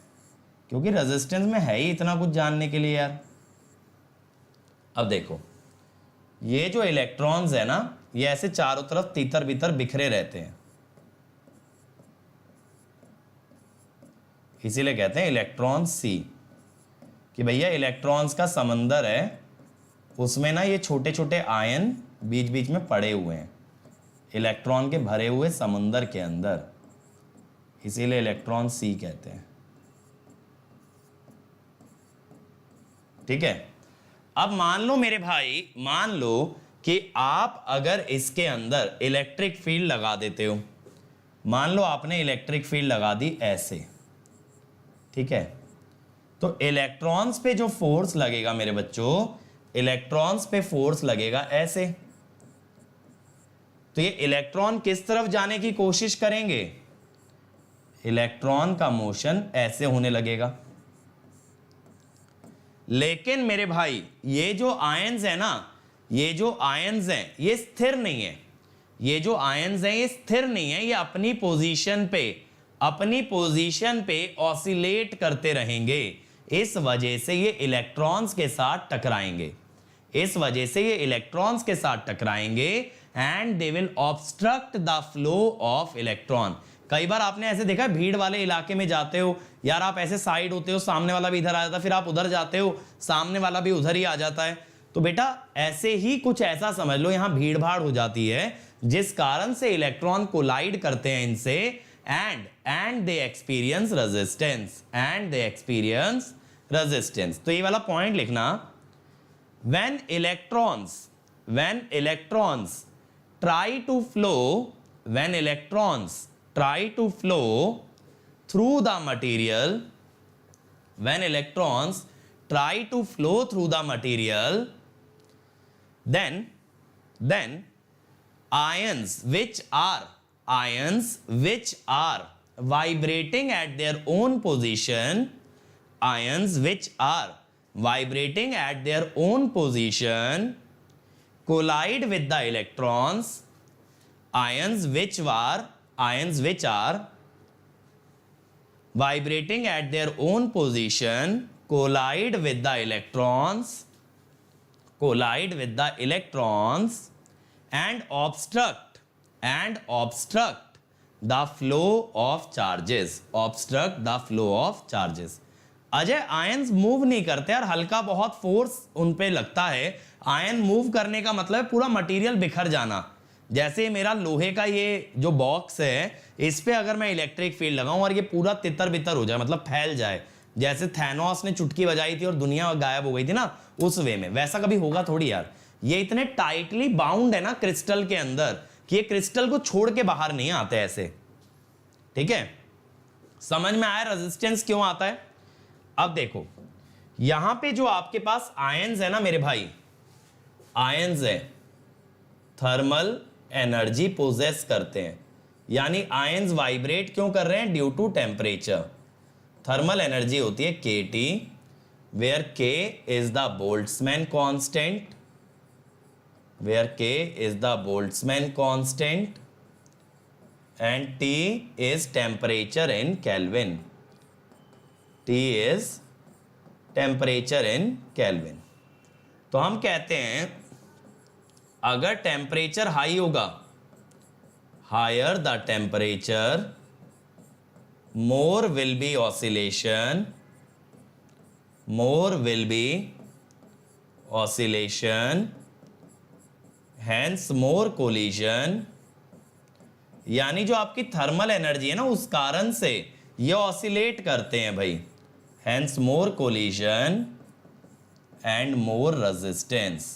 क्योंकि रेजिस्टेंस में है ही इतना कुछ जानने के लिए यार। अब देखो ये जो इलेक्ट्रॉन्स है ना, ये ऐसे चारों तरफ तीतर बीतर बिखरे रहते हैं, इसीलिए कहते हैं इलेक्ट्रॉन सी, कि भैया इलेक्ट्रॉन्स का समंदर है, उसमें ना ये छोटे छोटे आयन बीच बीच में पड़े हुए हैं, इलेक्ट्रॉन के भरे हुए समंदर के अंदर, इसीलिए इलेक्ट्रॉन सी कहते हैं। ठीक है, अब मान लो मेरे भाई, मान लो कि आप अगर इसके अंदर इलेक्ट्रिक फील्ड लगा देते हो, मान लो आपने इलेक्ट्रिक फील्ड लगा दी ऐसे, ठीक है, तो इलेक्ट्रॉन्स पे जो फोर्स लगेगा मेरे बच्चों, इलेक्ट्रॉन्स पे फोर्स लगेगा ऐसे, तो ये इलेक्ट्रॉन किस तरफ जाने की कोशिश करेंगे, इलेक्ट्रॉन का मोशन ऐसे होने लगेगा। लेकिन मेरे भाई ये जो आयंस है ना, ये जो आयंस हैं ये स्थिर नहीं है, ये जो आयंस हैं ये स्थिर नहीं है, ये अपनी पोजीशन पे ऑसिलेट करते रहेंगे, इस वजह से ये इलेक्ट्रॉन्स के साथ टकराएंगे, and they will obstruct the flow of electron. कई बार आपने ऐसे देखा है, भीड़ वाले इलाके में जाते हो यार, आप ऐसे साइड होते हो, सामने वाला भी इधर आ जाता है, फिर आप उधर जाते हो, सामने वाला भी उधर ही आ जाता है, तो बेटा ऐसे ही कुछ ऐसा समझ लो, यहां भीड़ भाड़ हो जाती है, जिस कारण से इलेक्ट्रॉन कोलाइड करते हैं इनसे, एंड दे एक्सपीरियंस रेजिस्टेंस। तो ये वाला पॉइंट लिखना, when electrons try to flow through the material, then ions which are vibrating at their own position, collide with the electrons, ions which are vibrating at their own position collide with the electrons and obstruct the flow of charges, Ajay ions move नहीं करते यार, हल्का बहुत force उन पे लगता है। Ion move करने का मतलब है पूरा मटेरियल बिखर जाना। जैसे मेरा लोहे का ये जो बॉक्स है, इस पे अगर मैं इलेक्ट्रिक फील्ड लगाऊं और ये पूरा तितर बितर हो जाए, मतलब फैल जाए, जैसे थैनोस ने चुटकी बजाई थी और दुनिया गायब हो गई थी ना, उस वे में, वैसा कभी होगा थोड़ी यार। ये इतने टाइटली बाउंड है ना क्रिस्टल के अंदर कि ये क्रिस्टल को छोड़ के बाहर नहीं आते ऐसे। ठीक है, समझ में आया रेजिस्टेंस क्यों आता है? अब देखो यहां पे जो आपके पास आयंस है ना मेरे भाई, आयंस है, थर्मल एनर्जी पोजेस करते हैं। यानी आयंस वाइब्रेट क्यों कर रहे हैं? Due to temperature. Thermal energy होती है kT, where K is the Boltzmann constant, where K is the Boltzmann constant and T is temperature in kelvin. T is temperature in kelvin. तो हम कहते हैं अगर टेम्परेचर हाई होगा, higher the temperature more will be oscillation, more will be oscillation, hence more collision. यानी जो आपकी thermal energy है ना, उस कारण से ये ऑसिलेट करते हैं भाई, hence more collision and more resistance,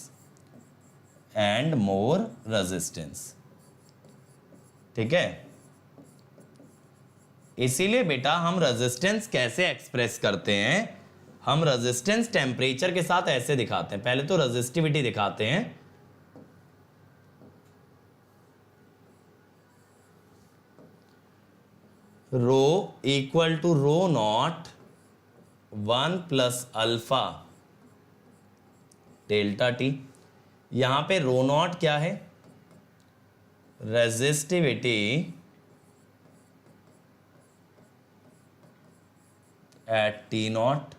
and more resistance. ठीक है, इसीलिए बेटा हम रेजिस्टेंस कैसे एक्सप्रेस करते हैं? हम रेजिस्टेंस टेम्परेचर के साथ ऐसे दिखाते हैं। पहले तो रेजिस्टिविटी दिखाते हैं। Rho equal to rho naught 1 plus alpha delta T. यहां पे रो नॉट क्या है? Resistivity at T naught.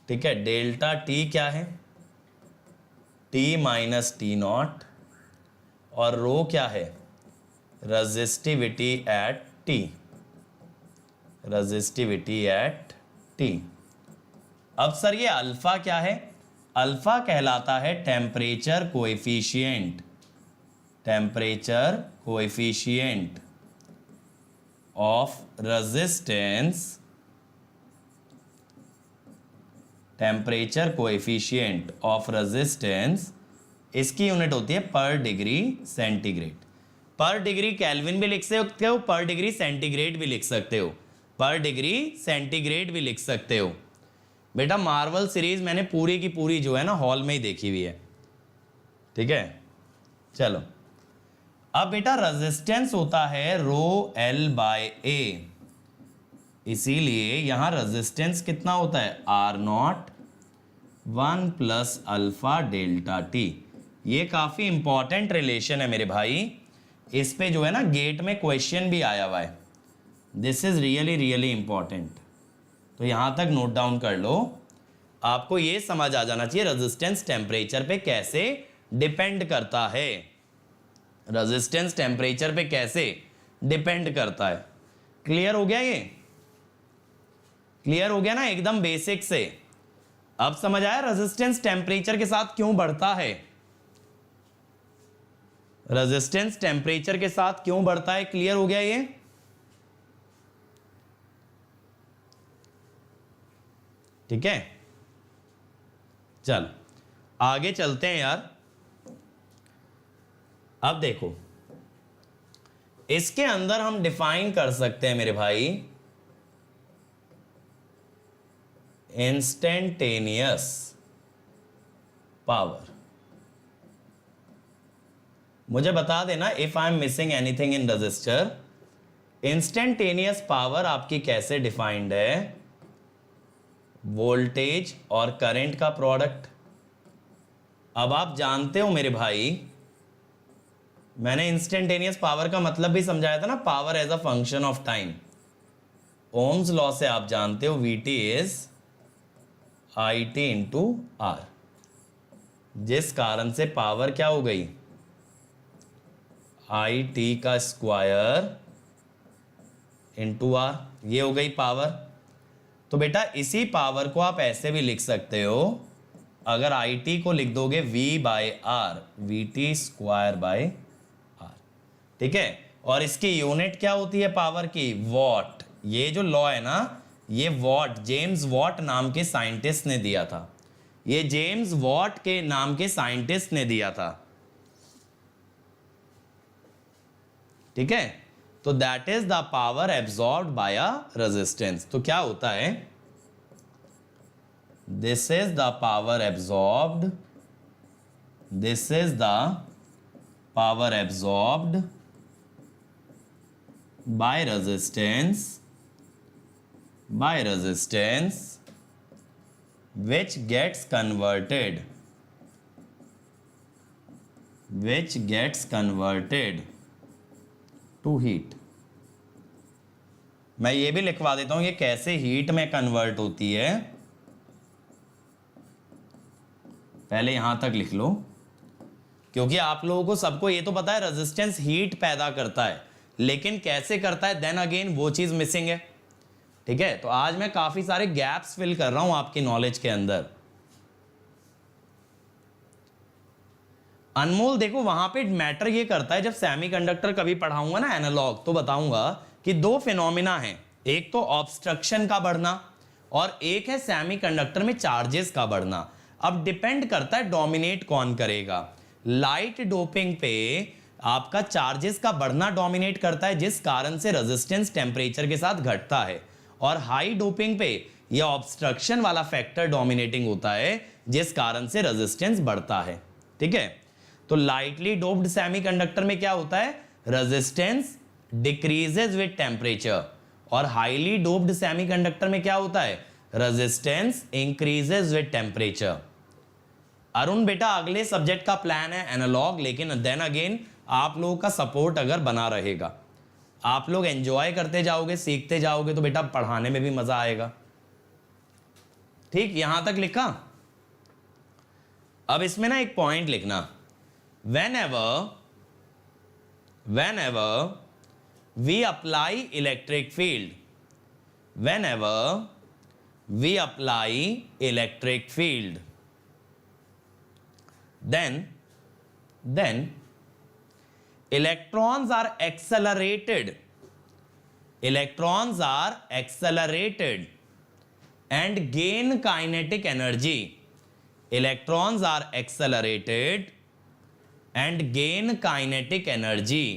ठीक है, डेल्टा टी क्या है? T minus T naught. और रो क्या है? Resistivity at T, resistivity at T. अब सर ये अल्फा क्या है? अल्फा कहलाता है temperature coefficient, temperature coefficient of resistance, temperature coefficient of resistance. इसकी यूनिट होती है पर डिग्री सेंटीग्रेड। पर डिग्री केल्विन भी लिख सकते हो, पर डिग्री सेंटीग्रेड भी लिख सकते हो, पर डिग्री सेंटीग्रेड भी लिख सकते हो। बेटा मार्वल सीरीज मैंने पूरी की पूरी जो है ना हॉल में ही देखी हुई है। ठीक है, चलो अब बेटा रेजिस्टेंस होता है रो एल बाय ए, इसीलिए यहां रेजिस्टेंस कितना होता है? R naught 1 plus alpha delta T. ये काफी इंपॉर्टेंट रिलेशन है मेरे भाई। इस पे जो है ना गेट में क्वेश्चन भी आया हुआ है। This is really really important. तो यहां तक नोट डाउन कर लो। आपको ये समझ आ जाना चाहिए रेजिस्टेंस टेम्परेचर पे कैसे डिपेंड करता है, रेजिस्टेंस टेम्परेचर पे कैसे डिपेंड करता है। क्लियर हो गया? ये क्लियर हो गया ना एकदम बेसिक से। अब समझ आया रेजिस्टेंस टेम्परेचर के साथ क्यों बढ़ता है, रेजिस्टेंस टेम्परेचर के साथ क्यों बढ़ता है। क्लियर हो गया ये? ठीक है, चल आगे चलते हैं यार। अब देखो इसके अंदर हम डिफाइन कर सकते हैं मेरे भाई इंस्टेंटेनियस पावर। मुझे बता देना if I am missing anything in register. Instantaneous power आपकी कैसे डिफाइंड है? वोल्टेज और करंट का प्रोडक्ट। अब आप जानते हो मेरे भाई, मैंने इंस्टेंटेनियस पावर का मतलब भी समझाया था ना, power as a function of time. Ohm's law से आप जानते हो VT is I T into R, जिस कारण से पावर क्या हो गई? आई टी का स्क्वायर इंटू आर, ये हो गई पावर। तो बेटा इसी पावर को आप ऐसे भी लिख सकते हो, अगर आई टी को लिख दोगे V by R, V T square by R, ठीक है। और इसकी यूनिट क्या होती है पावर की? वॉट। ये जो लॉ है ना, ये वॉट, जेम्स वॉट नाम के साइंटिस्ट ने दिया था, ये जेम्स वॉट के नाम के साइंटिस्ट ने दिया था, ठीक है। तो that is the power absorbed by a resistance. तो क्या होता है? This is the power absorbed, this is the power absorbed by resistance which gets converted to heat। मैं ये भी लिखवा देता हूं ये कैसे हीट में कन्वर्ट होती है, पहले यहां तक लिख लो, क्योंकि आप लोगों को सबको ये तो पता है रेजिस्टेंस हीट पैदा करता है, लेकिन कैसे करता है देन अगेन वो चीज मिसिंग है, ठीक है। तो आज मैं काफी सारे गैप्स फिल कर रहा हूं आपकी नॉलेज के अंदर। अनमोल देखो वहां पे मैटर ये करता है, जब सेमीकंडक्टर कभी पढ़ाऊंगा ना एनालॉग, तो बताऊंगा कि दो फिनोमिना हैं, एक तो ऑब्स्ट्रक्शन का बढ़ना और एक है सेमीकंडक्टर में चार्जेस का बढ़ना। अब डिपेंड करता है डोमिनेट कौन करेगा। लाइट डोपिंग पे आपका चार्जेस का बढ़ना डोमिनेट करता है, जिस कारण से रेजिस्टेंस टेम्परेचर के साथ घटता है, और हाई डोपिंग पे यह ऑब्स्ट्रक्शन वाला फैक्टर डोमिनेटिंग होता है, जिस कारण से रेजिस्टेंस बढ़ता है, ठीक है। तो लाइटली डोप्ड सेमीकंडक्टर में क्या होता है? रेजिस्टेंस डिक्रीजेस विद टेम्परेचर, और हाईली डोप्ड सेमीकंडक्टर में क्या होता है? Resistance increases with temperature. Arun बेटा अगले सब्जेक्ट का प्लान है एनालॉग, लेकिन देन अगेन आप लोगों का सपोर्ट अगर बना रहेगा, आप लोग एंजॉय करते जाओगे, सीखते जाओगे, तो बेटा पढ़ाने में भी मजा आएगा, ठीक। यहां तक लिखा। अब इसमें ना एक पॉइंट लिखना, whenever we apply electric field, whenever we apply electric field, then electrons are accelerated and gain kinetic energy, electrons are accelerated and gain kinetic energy,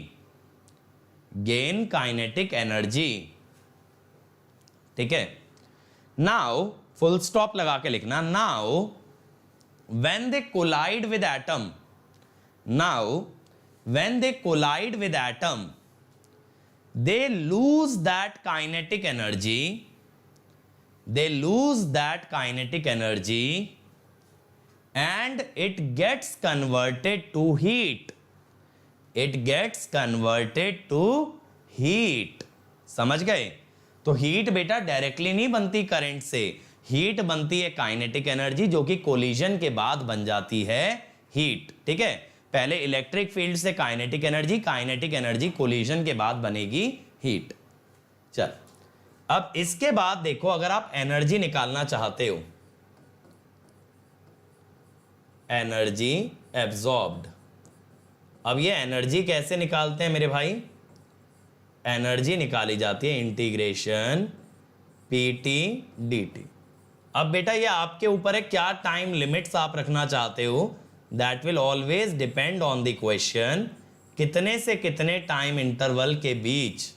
ठीक है। now full stop लगा के लिखना, now when they collide with atom, they lose that kinetic energy, and it gets converted to heat, समझ गए? तो heat बेटा directly नहीं बनती करंट से, हीट बनती है काइनेटिक एनर्जी, जो कि कोलिजन के बाद बन जाती है हीट, ठीक है। पहले इलेक्ट्रिक फील्ड से काइनेटिक एनर्जी कोलिजन के बाद बनेगी हीट। चल अब इसके बाद देखो, अगर आप एनर्जी निकालना चाहते हो, एनर्जी एब्जॉर्ब्ड, अब ये एनर्जी कैसे निकालते हैं मेरे भाई? एनर्जी निकाली जाती है इंटीग्रेशन पीटी डीटी। अब बेटा ये आपके ऊपर है क्या टाइम लिमिट्स आप रखना चाहते हो, that will always depend on the question, कितने से कितने टाइम इंटरवल के बीच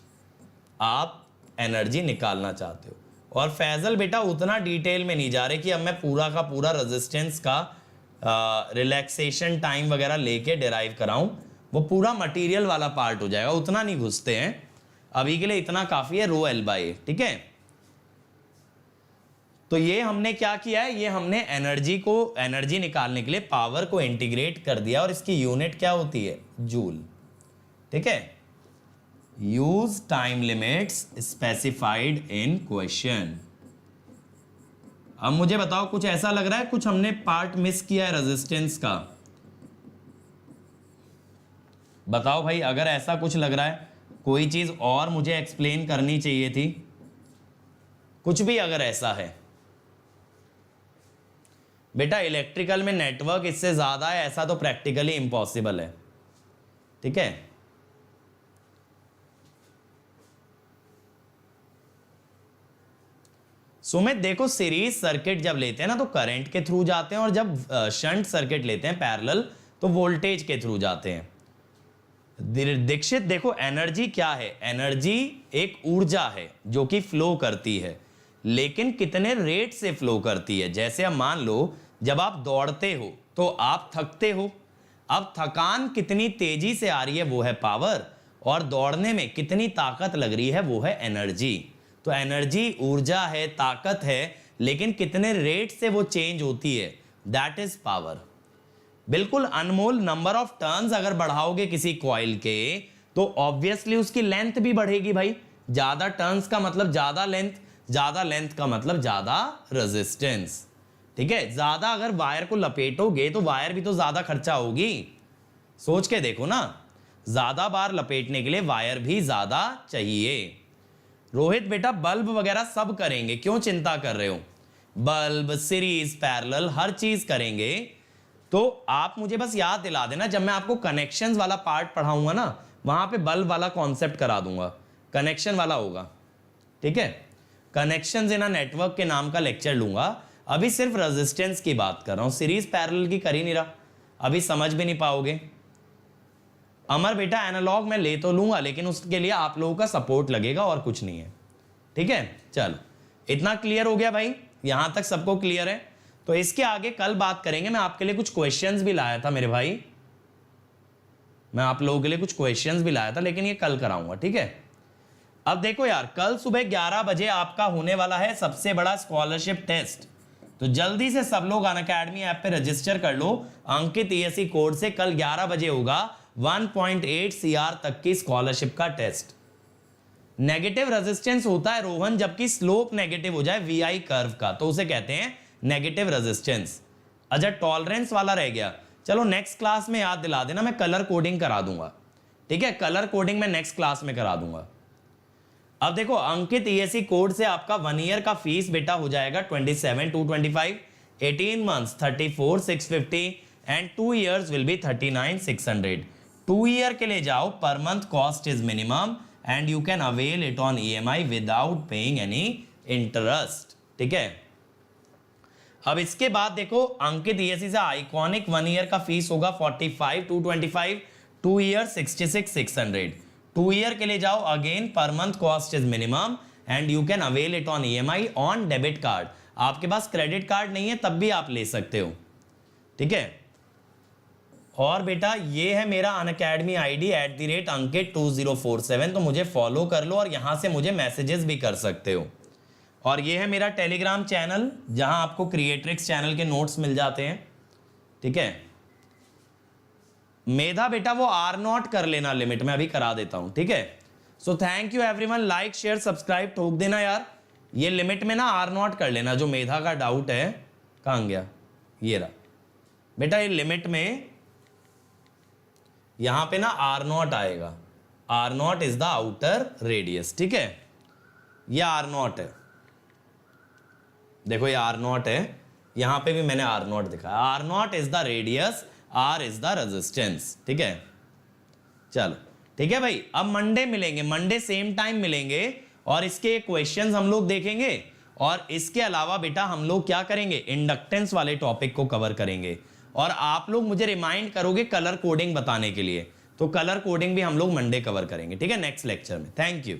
आप एनर्जी निकालना चाहते हो। और फैजल बेटा उतना डिटेल में नहीं जा रहे कि अब मैं पूरा का पूरा रेजिस्टेंस का रिलैक्सेशन टाइम वगैरह लेके डिराइव कराऊं, वो पूरा मटेरियल वाला पार्ट हो जाएगा, उतना नहीं घुसते हैं अभी के लिए, इतना काफी है रो एल बाई, ठीक है। तो ये हमने क्या किया है, ये हमने एनर्जी निकालने के लिए पावर को इंटीग्रेट कर दिया, और इसकी यूनिट क्या होती है? जूल, ठीक है। Use time limits specified in question. अब मुझे बताओ कुछ ऐसा लग रहा है कुछ हमने पार्ट मिस किया है रेजिस्टेंस का? बताओ भाई, अगर ऐसा कुछ लग रहा है, कोई चीज और मुझे एक्सप्लेन करनी चाहिए थी। कुछ भी अगर ऐसा है बेटा, इलेक्ट्रिकल में नेटवर्क इससे ज्यादा है ऐसा तो प्रैक्टिकली इम्पॉसिबल है, ठीक है। सुमित देखो, सीरीज सर्किट जब लेते हैं ना तो करंट के थ्रू जाते हैं, और जब शंट सर्किट लेते हैं पैरेलल तो वोल्टेज के थ्रू जाते हैं। दीक्षित देखो, एनर्जी क्या है? एनर्जी एक ऊर्जा है जो कि फ्लो करती है, लेकिन कितने रेट से फ्लो करती है। जैसे अब मान लो जब आप दौड़ते हो तो आप थकते हो, अब थकान कितनी तेजी से आ रही है वो है पावर, और दौड़ने में कितनी ताकत लग रही है वो है एनर्जी। तो एनर्जी ऊर्जा है, ताकत है, लेकिन कितने रेट से वो चेंज होती है, दैट इज पावर। बिल्कुल अनमोल, नंबर ऑफ टर्न्स अगर बढ़ाओगे किसी कॉइल के तो ऑब्वियसली उसकी लेंथ भी बढ़ेगी भाई। ज्यादा टर्न्स का मतलब ज्यादा लेंथ, ज्यादा लेंथ का मतलब ज्यादा रेजिस्टेंस, ठीक है। ज्यादा अगर वायर को लपेटोगे तो वायर भी तो ज्यादा खर्चा होगी, सोच के देखो ना, ज्यादा बार लपेटने के लिए वायर भी ज्यादा चाहिए। रोहित बेटा, बल्ब वगैरह सब करेंगे, क्यों चिंता कर रहे हो? बल्ब, सीरीज, पैरेलल, हर चीज करेंगे। तो आप मुझे बस याद दिला देना, जब मैं आपको कनेक्शंस वाला पार्ट पढ़ाऊंगा ना, वहां पे बल्ब वाला कॉन्सेप्ट करा दूंगा, कनेक्शन वाला होगा, ठीक है। कनेक्शंस इन अ नेटवर्क के नाम का लेक्चर लूंगा। अभी सिर्फ रेजिस्टेंस की बात कर रहा हूं, सीरीज पैरेलल की कर ही नहीं रहा, अभी समझ भी नहीं पाओगे। अमर बेटा, एनालॉग मैं ले तो लूंगा, लेकिन उसके लिए आप लोगों का सपोर्ट लगेगा और कुछ नहीं है, ठीक है। चलो, इतना क्लियर हो गया भाई, यहां तक सबको क्लियर है। तो इसके आगे कल बात करेंगे। मैं आपके लिए कुछ क्वेश्चंस भी लाया था मेरे भाई, मैं आप लोगों के लिए कुछ क्वेश्चंस भी लाया था, लेकिन ये कल कराऊंगा, ठीक है। अब देखो यार, कल सुबह 11 बजे आपका होने वाला है सबसे बड़ा स्कॉलरशिप टेस्ट। तो जल्दी से सब लोग अनअकैडमी ऐप पे रजिस्टर कर लो। अंकित ESE कोड से कल 11 बजे होगा 1.8 CR तक की स्कॉलरशिप का टेस्ट। नेगेटिव रेजिस्टेंस होता है रोहन जबकि स्लोप नेगेटिव हो जाए VI कर्व का, तो उसे कहते हैं नेगेटिव रेजिस्टेंस। अच्छा, टॉलरेंस वाला रह गया, चलो नेक्स्ट क्लास में याद दिला देना, मैं कलर कोडिंग करा दूंगा, ठीक है। कलर कोडिंग मैं नेक्स्ट क्लास में करा दूंगा। अब देखो, अंकित ESE कोड से आपका 1 ईयर का फीस बेटा हो जाएगा 27,225, 18 months 34,650 and 2 years will be 39,600। 2 year के लिए जाओ, per month cost is minimum and you can avail it on EMI without paying any interest, ठीक है। अब इसके बाद देखो, अंकित ESE से आइकॉनिक 1 ईयर का फीस होगा 45,225, 2 year 66,600। 2 ईयर के लिए जाओ, again per month cost is minimum and you can avail it on EMI on debit card. आपके पास क्रेडिट कार्ड नहीं है तब भी आप ले सकते हो, ठीक है। और बेटा ये है मेरा अनअकैडमी ID @Ankit2047, तो मुझे फॉलो कर लो और यहां से मुझे मैसेजेस भी कर सकते हो। और ये है मेरा टेलीग्राम चैनल जहां आपको क्रिएट्रिक्स चैनल के नोट्स मिल जाते हैं, ठीक है। मेधा बेटा वो R0 कर लेना लिमिट में, अभी करा देता हूं, ठीक है। So thank you everyone, like share subscribe ठोक देना यार। ये लिमिट में ना R0 कर लेना, जो मेधा का डाउट है। कहां गया? ये रहा बेटा, ये लिमिट में यहां पे ना R0 आएगा। R0 is the outer radius, ठीक है। ये R0 है, देखो ये R0 है, यहां पे भी मैंने R0 दिखाया। R0 is the radius, R is the resistance, ठीक है। चलो ठीक है भाई, अब मंडे मिलेंगे, मंडे सेम टाइम मिलेंगे और इसके क्वेश्चंस हम लोग देखेंगे। और इसके अलावा बेटा हम लोग क्या करेंगे, इंडक्टेंस वाले टॉपिक को कवर करेंगे। और आप लोग मुझे रिमाइंड करोगे कलर कोडिंग बताने के लिए, तो कलर कोडिंग भी हम लोग मंडे कवर करेंगे, ठीक है, नेक्स्ट लेक्चर में। Thank you.